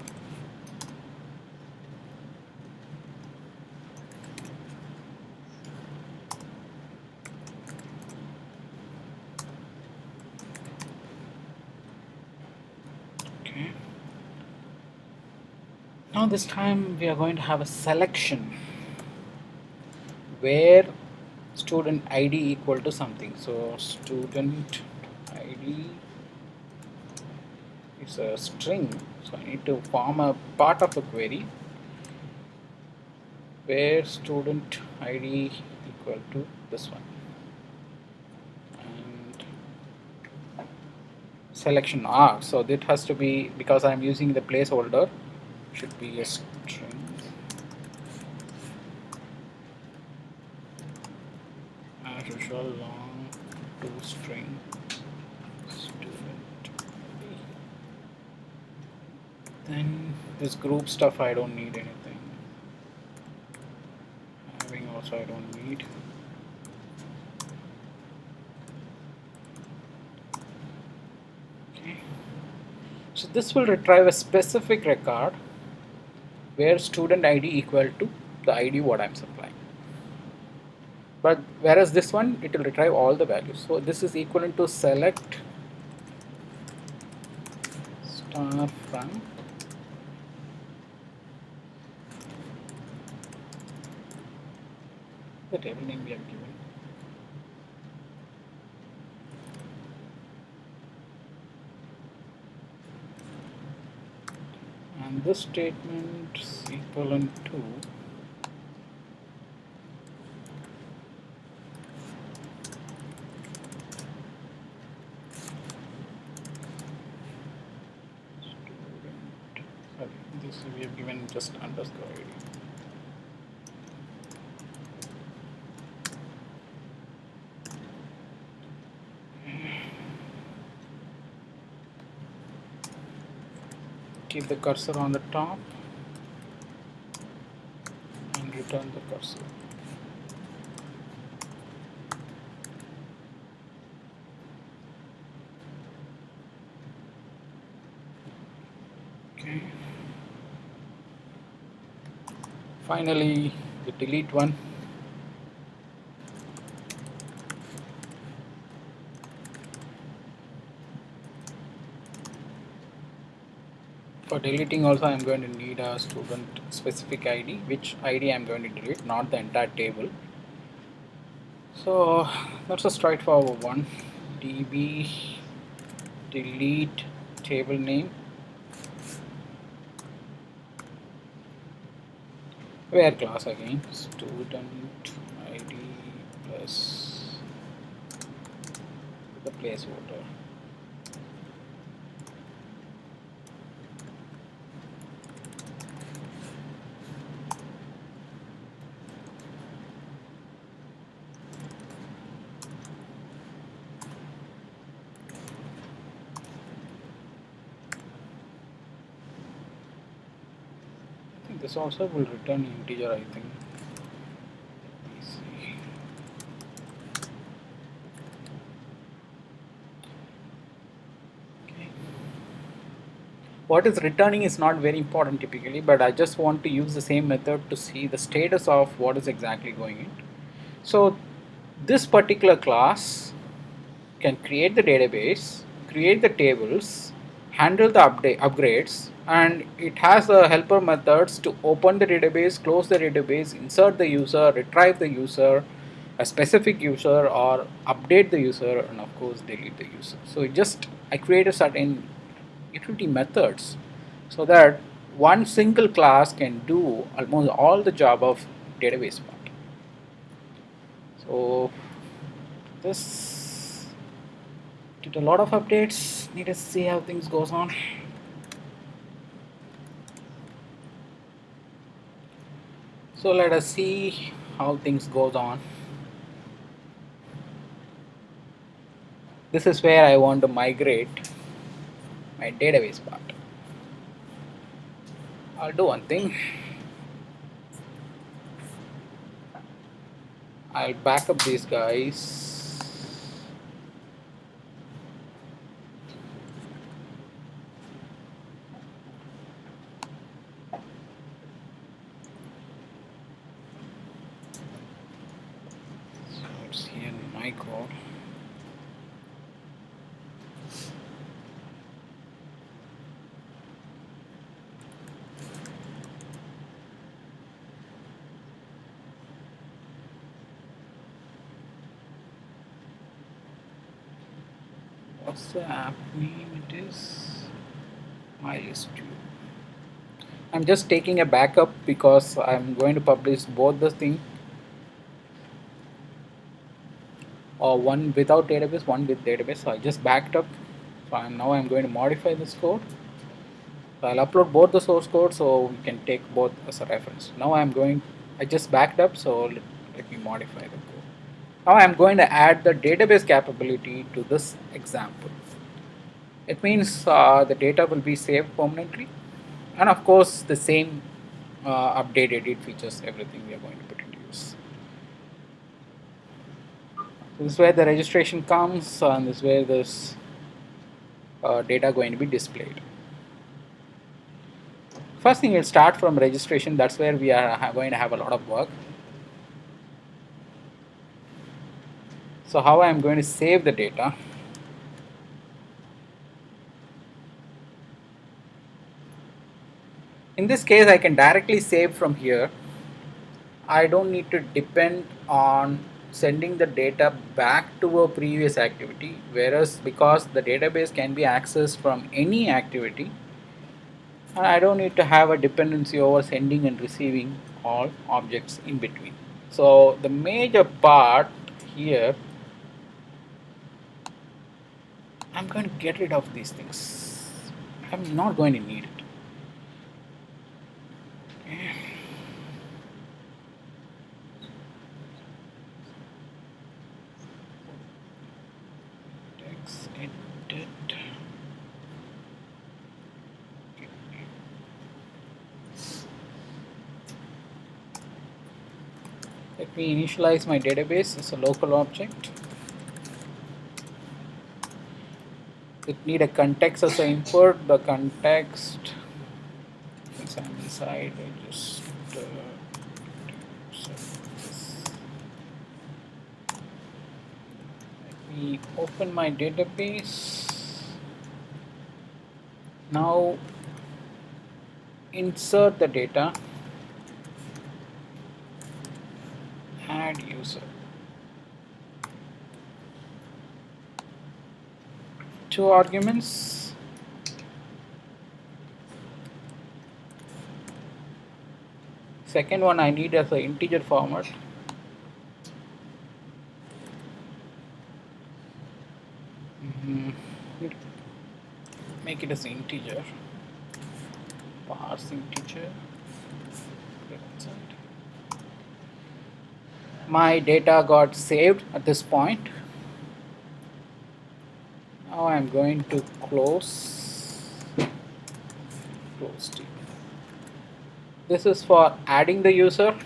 Okay. Now this time we are going to have a selection where student ID equal to something. So student ID is a string, so I need to form a part of a query where student ID equal to this one, and selection R. So that has to be, because I'm using the placeholder, should be a string. As usual, long to string student ID. Then this group stuff I don't need anything. Having also I don't need. Okay. So this will retrieve a specific record where student ID equal to the ID what I'm supplying. But whereas this one, it will retrieve all the values. So this is equivalent to select star from the table name we have given. And this statement is equivalent to this we have given just underscore ID. keep the cursor on the top and return the cursor. Okay. Finally, the delete one. For deleting also, I'm going to need a student specific ID, which ID I'm going to delete, not the entire table. So that's a straightforward one. DB delete table name, where class again, student ID plus the placeholder. I think this also will return integer, I think. Let me see. Okay. What is returning is not very important typically, but I just want to use the same method to see the status of what is exactly going in. So this particular class can create the database, create the tables, handle the upgrades, and it has the helper methods to open the database, close the database, insert the user, retrieve the user, a specific user, or update the user, and of course delete the user. So I created certain utility methods so that one single class can do almost all the job of database part. So this did a lot of updates. Need to see how things goes on. So let us see how things goes on. This is where I want to migrate my database part. I'll do one thing. I'll back up these guys. So it's here in my code. What's the app name? It is my ListView. I'm just taking a backup because I'm going to publish both the thing, or one without database, one with database. So I just backed up. So I'm going to modify this code. So I'll upload both the source code so we can take both as a reference. Now I just backed up, so let me modify the code. Now I'm going to add the database capability to this example. It means the data will be saved permanently, and of course the same update, edit features, everything we are going to put into use. So this is where the registration comes, and this is where this data going to be displayed. First thing, we'll start from registration. That's where we are going to have a lot of work. So how I'm going to save the data? In this case, I can directly save from here. I don't need to depend on sending the data back to a previous activity, whereas because the database can be accessed from any activity, I don't need to have a dependency over sending and receiving all objects in between. So the major part here, I'm going to get rid of these things. I'm not going to need it. Okay. Text edit. Let me initialize my database as a local object. It need a context as an input. The context, since I'm inside, I just set this. Let me open my database. Now insert the data, add user. Two arguments. Second one I need as an integer format. Make it as integer. Parse integer. My data got saved at this point. Now I'm going to close it. This is for adding the user.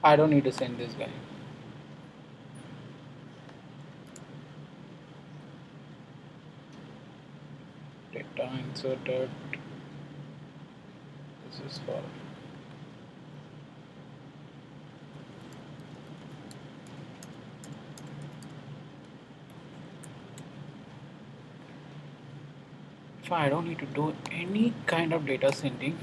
I don't need to send this guy. Data inserted. This is for I don't need to do any kind of data sending.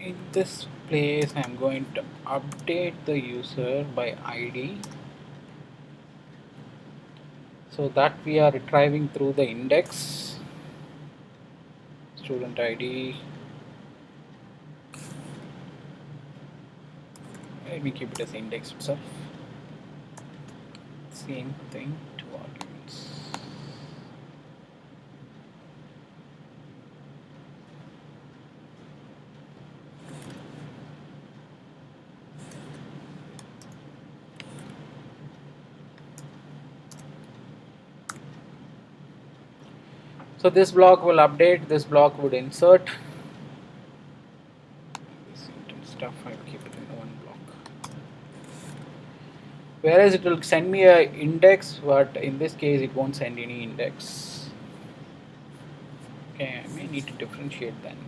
In this place, I'm going to update the user by ID so that we are retrieving through the index. Student ID. Let me keep it as index itself. Same thing, two arguments. So this block will update, this block would insert. This stuff, I'll keep it in one block. Whereas it will send me a index, but in this case it won't send any index. Okay, I may need to differentiate then.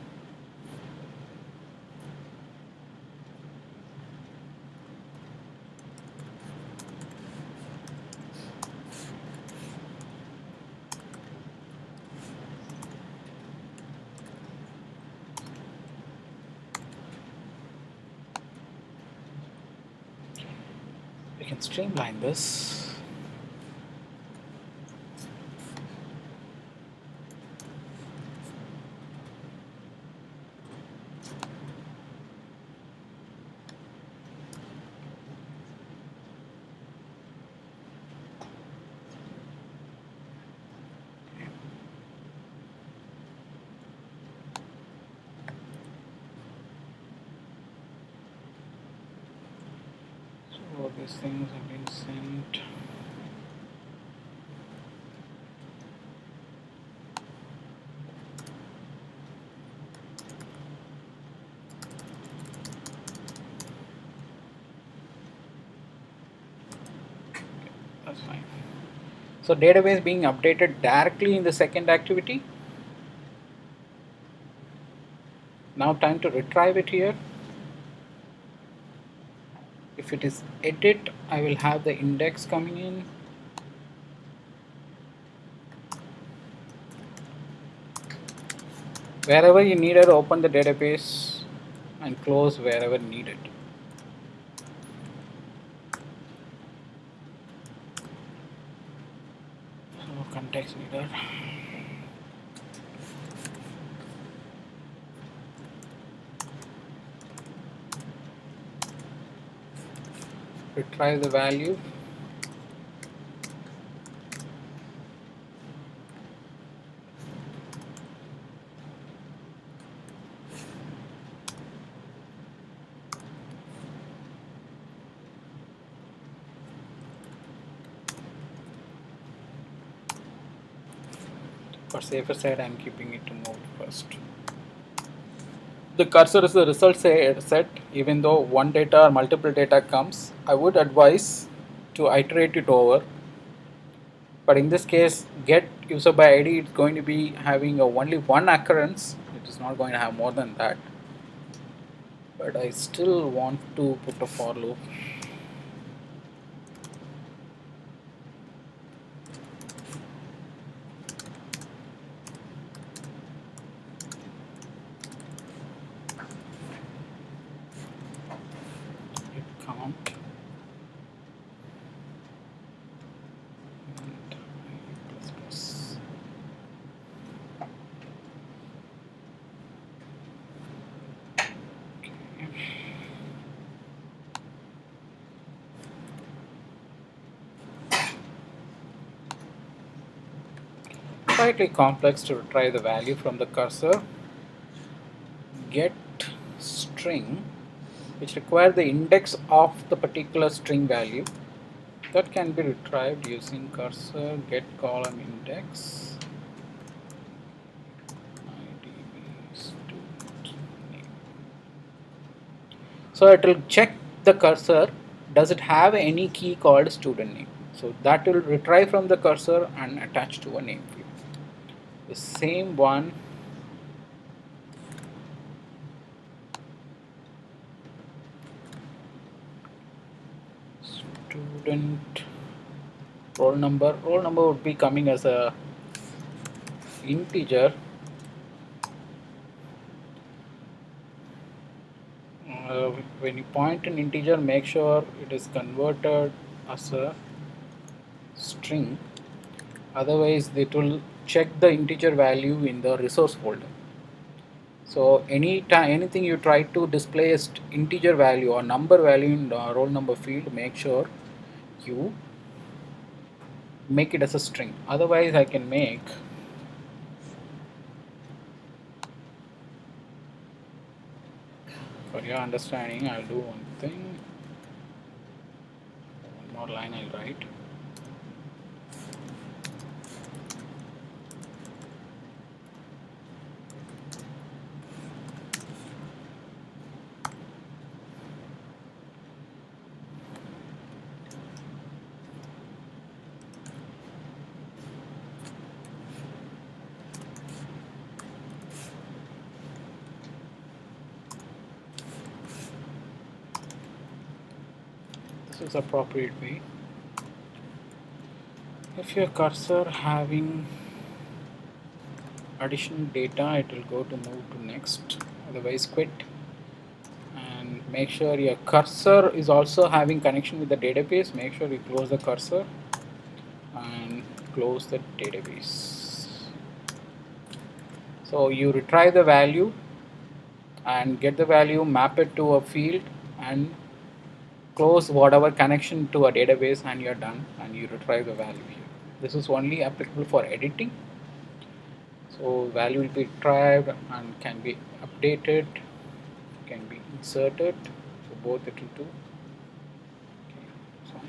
We can streamline this. So these things have been sent. That's fine. So database being updated directly in the second activity. Now time to retrieve it here. If it is edit, I will have the index coming in. Wherever you needed, open the database and close wherever needed. So context needed. Retrieve the value. For safer side, I'm keeping it to move first. The cursor is the result set. Even though one data or multiple data comes, I would advise to iterate it over. But in this case, get user by ID, it's going to be having only one occurrence. It is not going to have more than that. But I still want to put a for loop. It count. And plus plus. Slightly complex to retrieve the value from the cursor. Get string, which require the index of the particular string value. That can be retrieved using cursor get column index IDB student name. So it will check the cursor, does it have any key called student name? So that will retrieve from the cursor and attach to a name field. The same one student roll number would be coming as a integer. When you point an integer, make sure it is converted as a string, otherwise it will check the integer value in the resource folder. So anything you try to display as integer value or number value in the roll number field, make sure you make it as a string. Otherwise I can make for your understanding, I'll do one thing. One more line I'll write. This is appropriate way. If your cursor having additional data, it will go to move to next, otherwise quit. And make sure your cursor is also having connection with the database. Make sure you close the cursor and close the database. So you retrieve the value and get the value, map it to a field and close whatever connection to a database, and you're done, and you retrieve the value here. This is only applicable for editing. So value will be retrieved and can be updated, can be inserted. So both it will do. Okay, so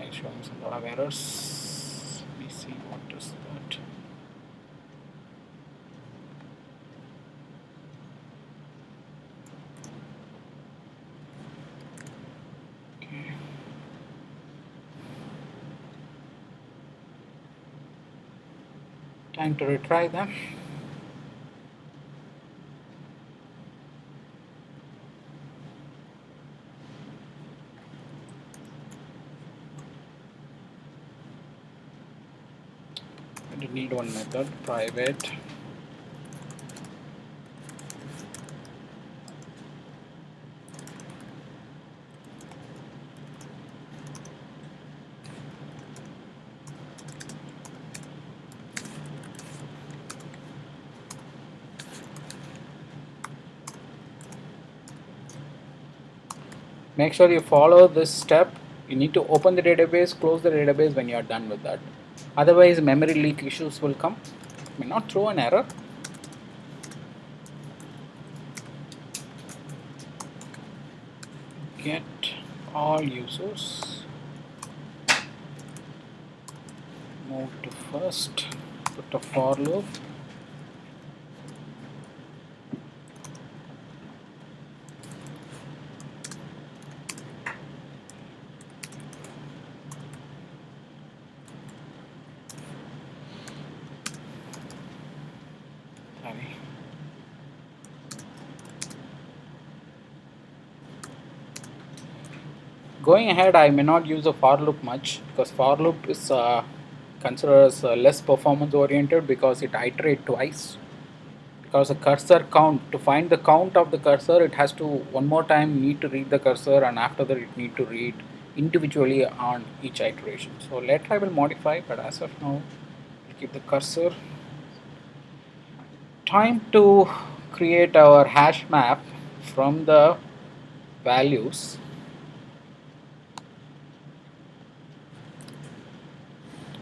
it's showing some lot of errors. Let me see what is that. Okay. Time to retry them. I need one method, private make sure you follow this step. You need to open the database, close the database when you are done with that. Otherwise memory leak issues will come. May not throw an error. Get all users. move to first, put a for loop. Sorry. Going ahead, I may not use a for loop much because for loop is considered as less performance oriented because it iterates twice. Because the cursor count, to find the count of the cursor, it has to one more time need to read the cursor, and after that it need to read individually on each iteration. So later I will modify, but as of now, I'll keep the cursor. Time to create our hash map from the values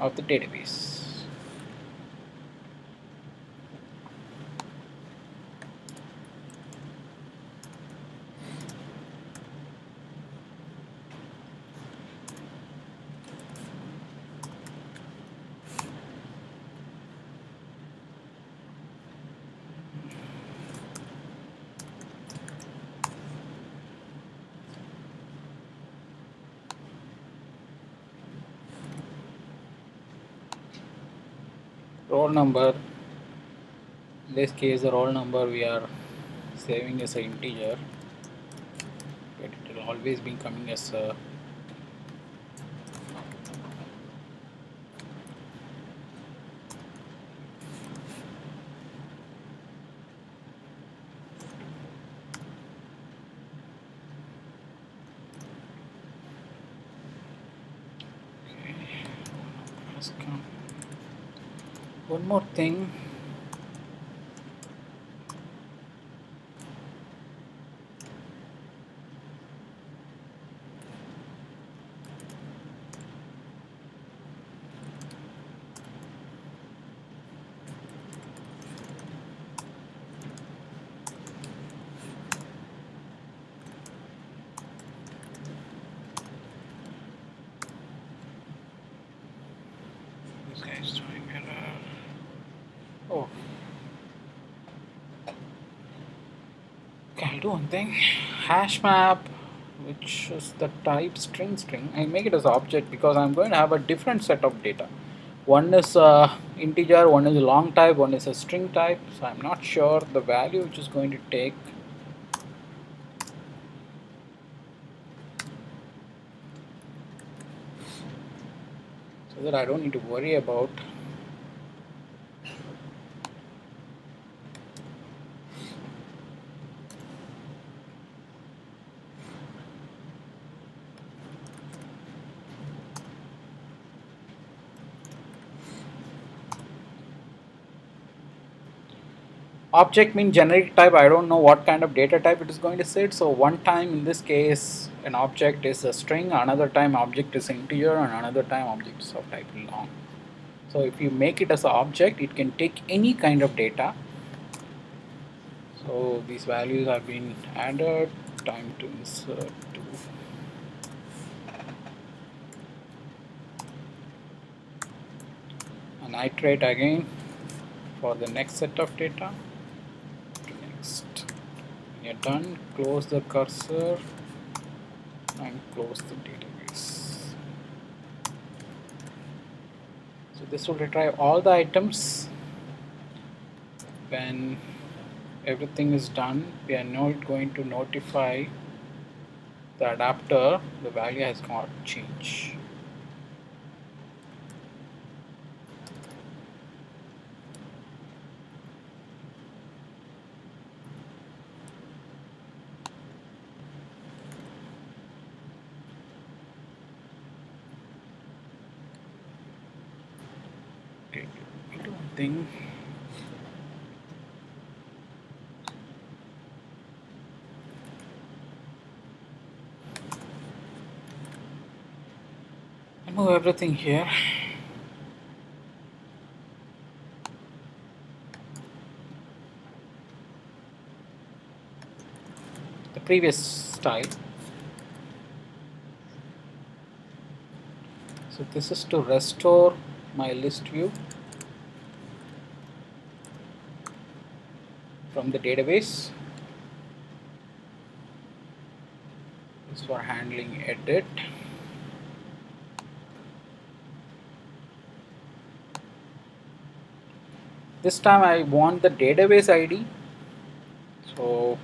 of the database. Roll number, in this case the roll number we are saving as an integer, but it will always be coming as a one more thing. This guy is throwing error. Oh. Okay, I'll do one thing. Hash map, which is the type string. I make it as object because I'm going to have a different set of data. One is integer, one is a long type, one is a string type. So I'm not sure the value which is going to take. So that I don't need to worry about. Object means generic type. I don't know what kind of data type it is going to sit. So one time in this case an object is a string, another time object is integer, and another time object is of type long. So if you make it as an object, it can take any kind of data. So these values have been added. Time to insert to and iterate again for the next set of data. Next, when you're done, close the cursor and close the database. So this will retrieve all the items. When everything is done, we are now going to notify the adapter the value has got changed. Okay, I'll do one thing. I move everything here. The previous style. So this is to restore my list view from the database. This is for handling edit. This time I want the database ID. So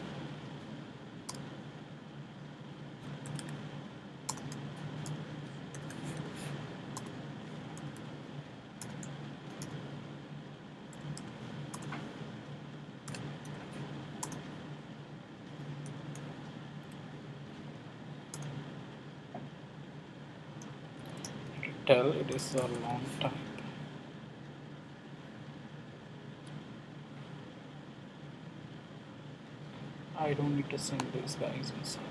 tell it is a long time. I don't need to send these guys inside.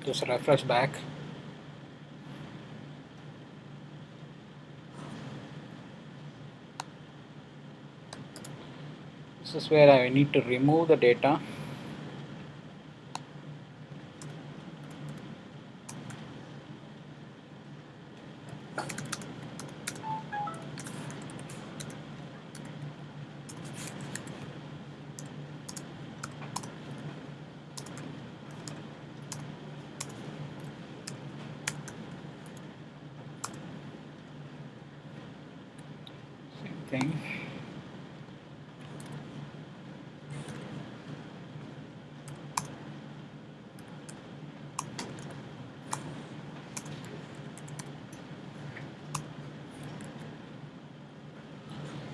Just refresh back. This is where I need to remove the data. Same thing.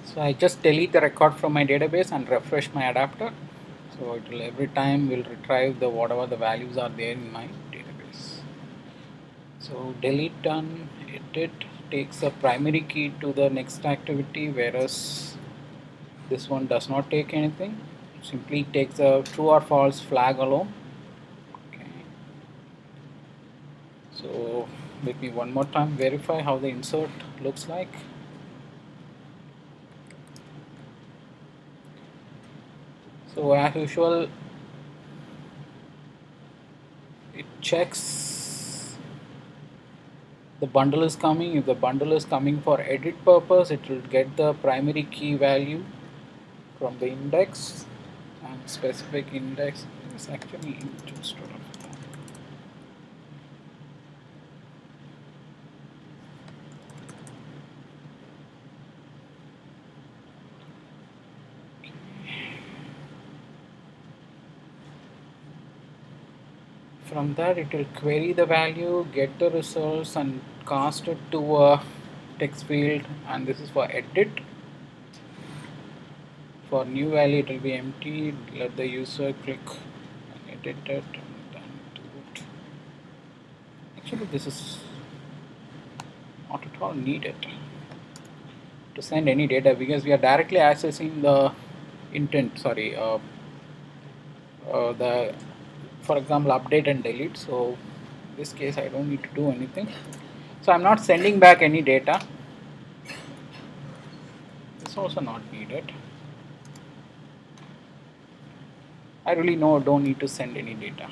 So I just delete the record from my database and refresh my adapter. So it will every time will retrieve the whatever the values are there in my database. So delete done, edit takes a primary key to the next activity, whereas this one does not take anything. Simply takes a true or false flag alone. Okay. So let me one more time verify how the insert looks like. So as usual, it checks the bundle is coming. If the bundle is coming for edit purpose, it will get the primary key value from the index, and specific index is actually instead of from that it will query the value, get the results and cast it to a text field, and this is for edit. For new value it will be empty. Let the user click and edit it and then do it. Actually this is not at all needed to send any data because we are directly accessing the intent, sorry, the, for example, update and delete. So in this case I don't need to do anything. So I'm not sending back any data. This also not needed. I really don't need to send any data.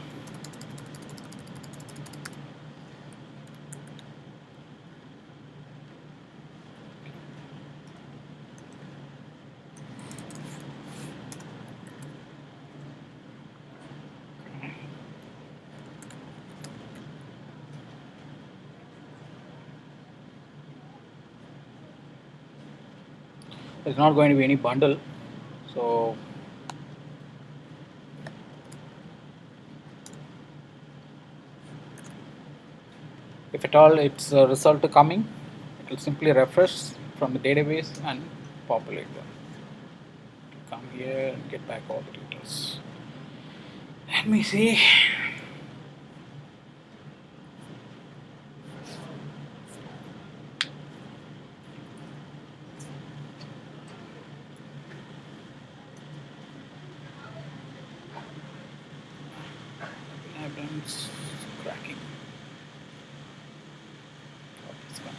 There's not going to be any bundle. So if at all it's a result coming, it will simply refresh from the database and populate them. Come here and get back all the details. Let me see. It's cracking. Oh, it's gone.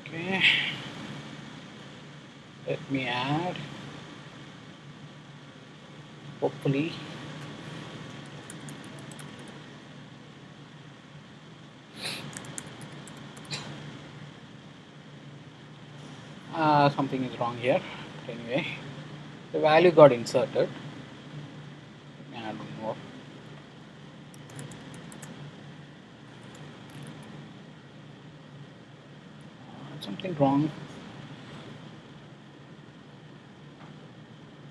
Okay. Let me add. Hopefully. Something is wrong here. But anyway, the value got inserted. Let me add one more. Something wrong.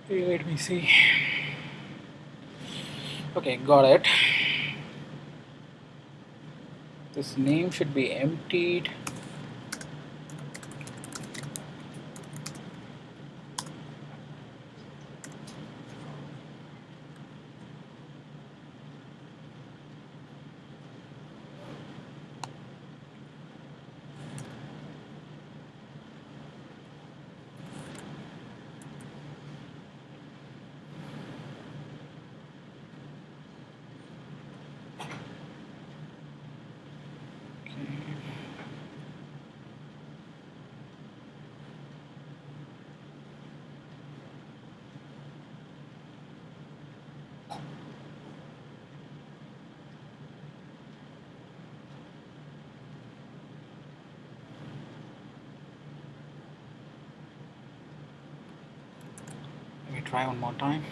Okay, let me see. Okay, got it. This name should be emptied. Let me try one more time.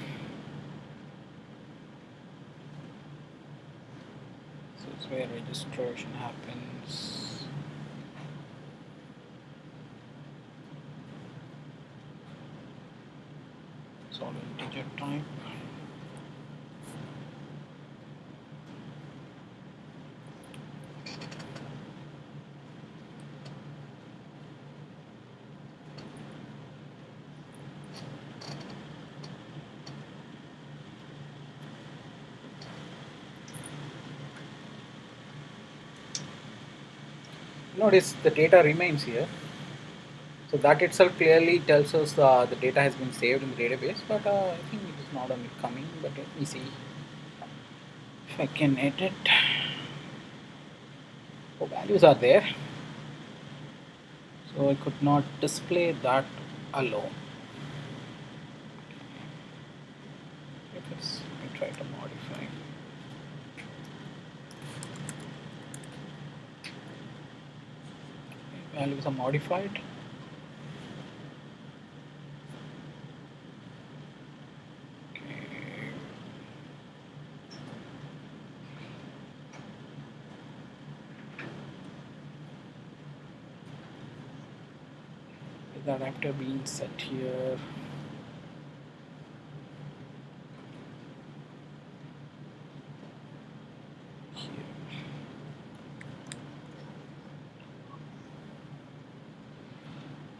So it's where registration happens. It's all integer type. Notice the data remains here. So that itself clearly tells us the data has been saved in the database, but I think it is not only coming, but let me see if I can edit. Oh, values are there. So I could not display that alone. Let me try to modify. Values are modified. Okay. Is the adapter being set here?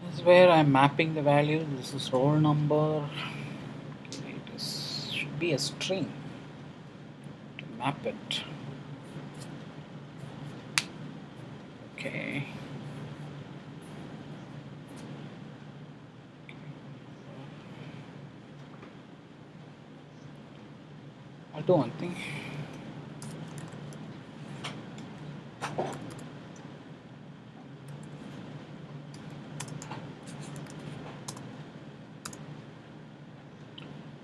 This is where I'm mapping the value. This is roll number. Okay, should be a string to map it. Okay. I'll do one thing.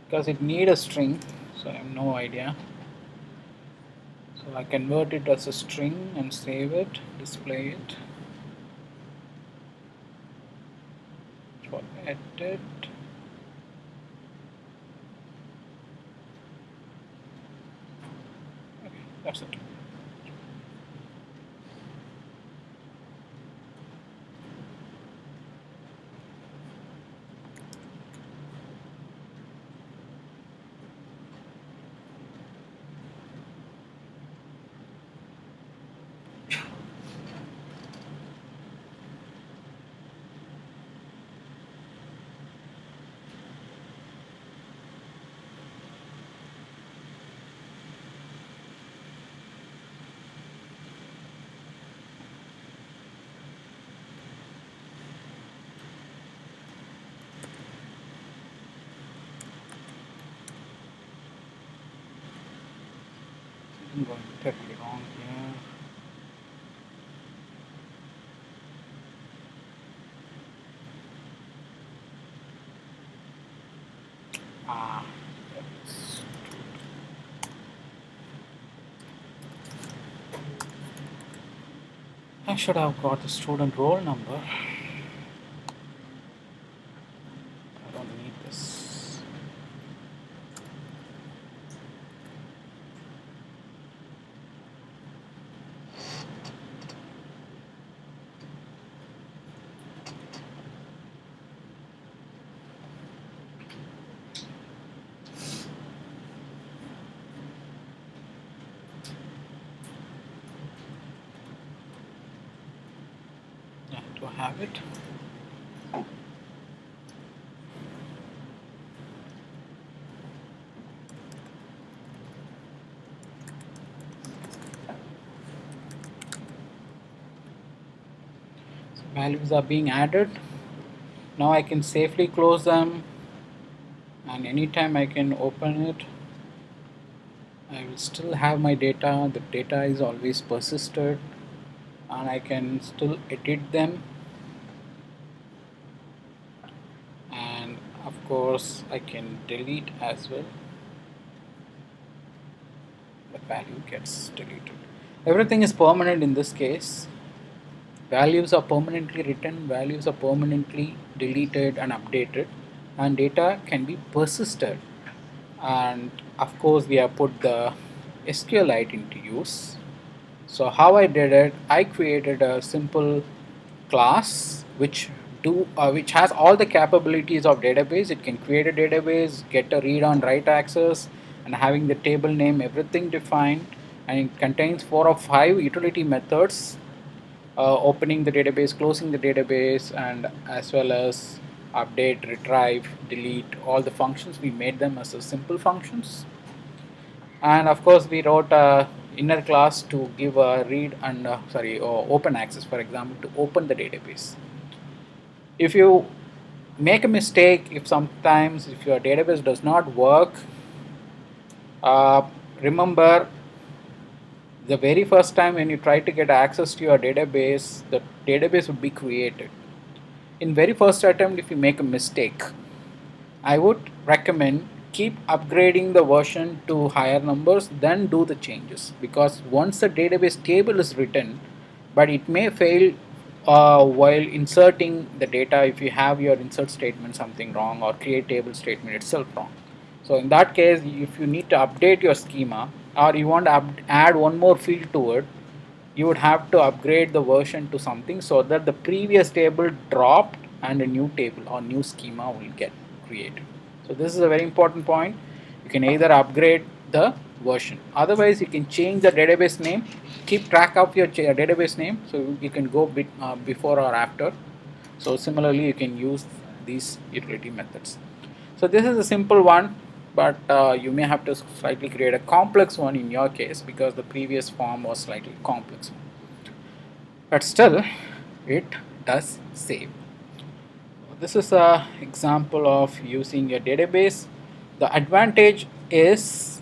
Because it need a string, so I have no idea. So I convert it as a string and save it, display it. For edit. Okay, that's it. Ah, I should have got the student roll number. I don't need this. Yeah, do I have it? So values are being added. Now I can safely close them, and anytime I can open it, I will still have my data. The data is always persisted, and I can still edit them, and of course I can delete as well. The value gets deleted. Everything is permanent in this case. Values are permanently written, values are permanently deleted and updated, and data can be persisted. And of course, we have put the SQLite into use. So how I did it, I created a simple class which has all the capabilities of database. It can create a database, get a read on write access, and having the table name, everything defined, and it contains 4 or 5 utility methods, opening the database, closing the database, and as well as update, retrieve, delete, all the functions. We made them as a simple functions, and of course we wrote a inner class to give a read and open access, for example, to open the database. If you make a mistake, if your database does not work, uh, remember the very first time when you try to get access to your database, the database would be created. In very first attempt, if you make a mistake, I would recommend keep upgrading the version to higher numbers, then do the changes, because once the database table is written, but it may fail while inserting the data if you have your insert statement something wrong or create table statement itself wrong. So in that case, if you need to update your schema or you want to add one more field to it, you would have to upgrade the version to something so that the previous table dropped and a new table or new schema will get created. So this is a very important point. You can either upgrade the version, otherwise you can change the database name, keep track of your database name, so you can go before or after. So similarly you can use these utility methods. So this is a simple one, but you may have to slightly create a complex one in your case because the previous form was slightly complex. But still, it does save. This is a example of using a database. The advantage is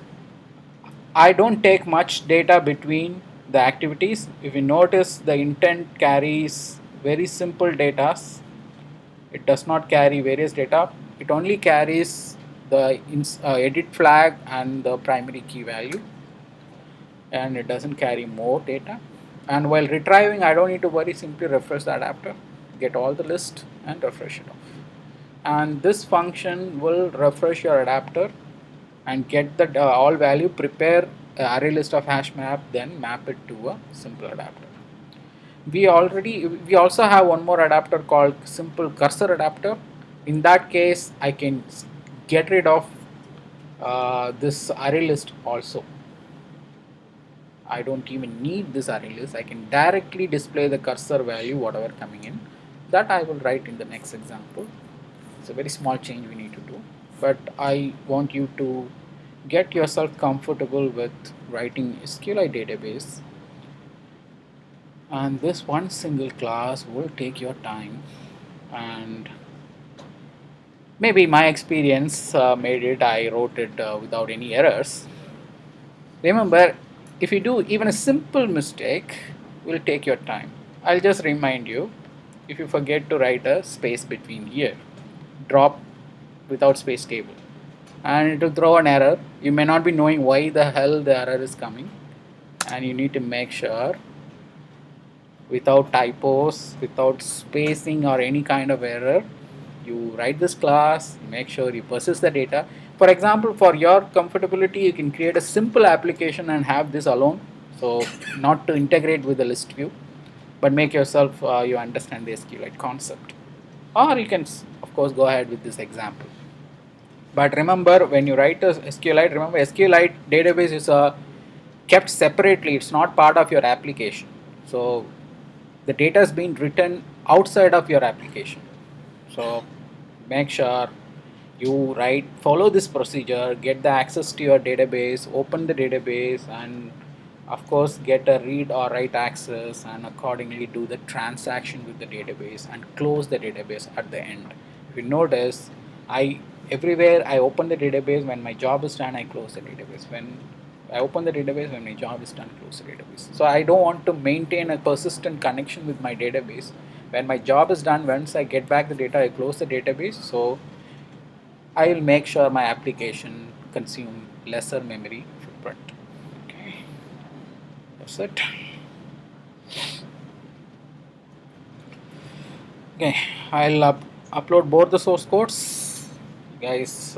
I don't take much data between the activities. If you notice, the intent carries very simple data. It does not carry various data. It only carries the edit flag and the primary key value, and it doesn't carry more data. And while retrieving, I don't need to worry, simply refresh the adapter, get all the list and refresh it off. And this function will refresh your adapter and get the all value, prepare array list of hash map, then map it to a simple adapter. We also have one more adapter called simple cursor adapter. In that case, I can get rid of this array list also. I don't even need this array list. I can directly display the cursor value, whatever coming in. That I will write in the next example. It's a very small change we need to do, but I want you to get yourself comfortable with writing SQLite database, and this one single class will take your time, and maybe my experience made it. I wrote it without any errors. Remember, if you do even a simple mistake, will take your time. I'll just remind you, if you forget to write a space between here, drop without space table, and it will throw an error. You may not be knowing why the hell the error is coming, and you need to make sure without typos, without spacing or any kind of error, you write this class, make sure you persist the data. For example, for your comfortability, you can create a simple application and have this alone, so not to integrate with the list view, but make yourself you understand the SQLite concept, or you can of course go ahead with this example. But remember, when you write a SQLite, remember SQLite database is kept separately. It's not part of your application. So the data is being written outside of your application. So make sure you follow this procedure, get the access to your database, open the database, and of course get a read or write access, and accordingly do the transaction with the database and close the database at the end. If you notice, I everywhere I open the database, when my job is done, I close the database. When I open the database, when my job is done, close the database. So I don't want to maintain a persistent connection with my database. When my job is done, once I get back the data, I close the database. So I will make sure my application consume lesser memory footprint. Okay, that's it. Okay, I'll upload both the source codes, guys.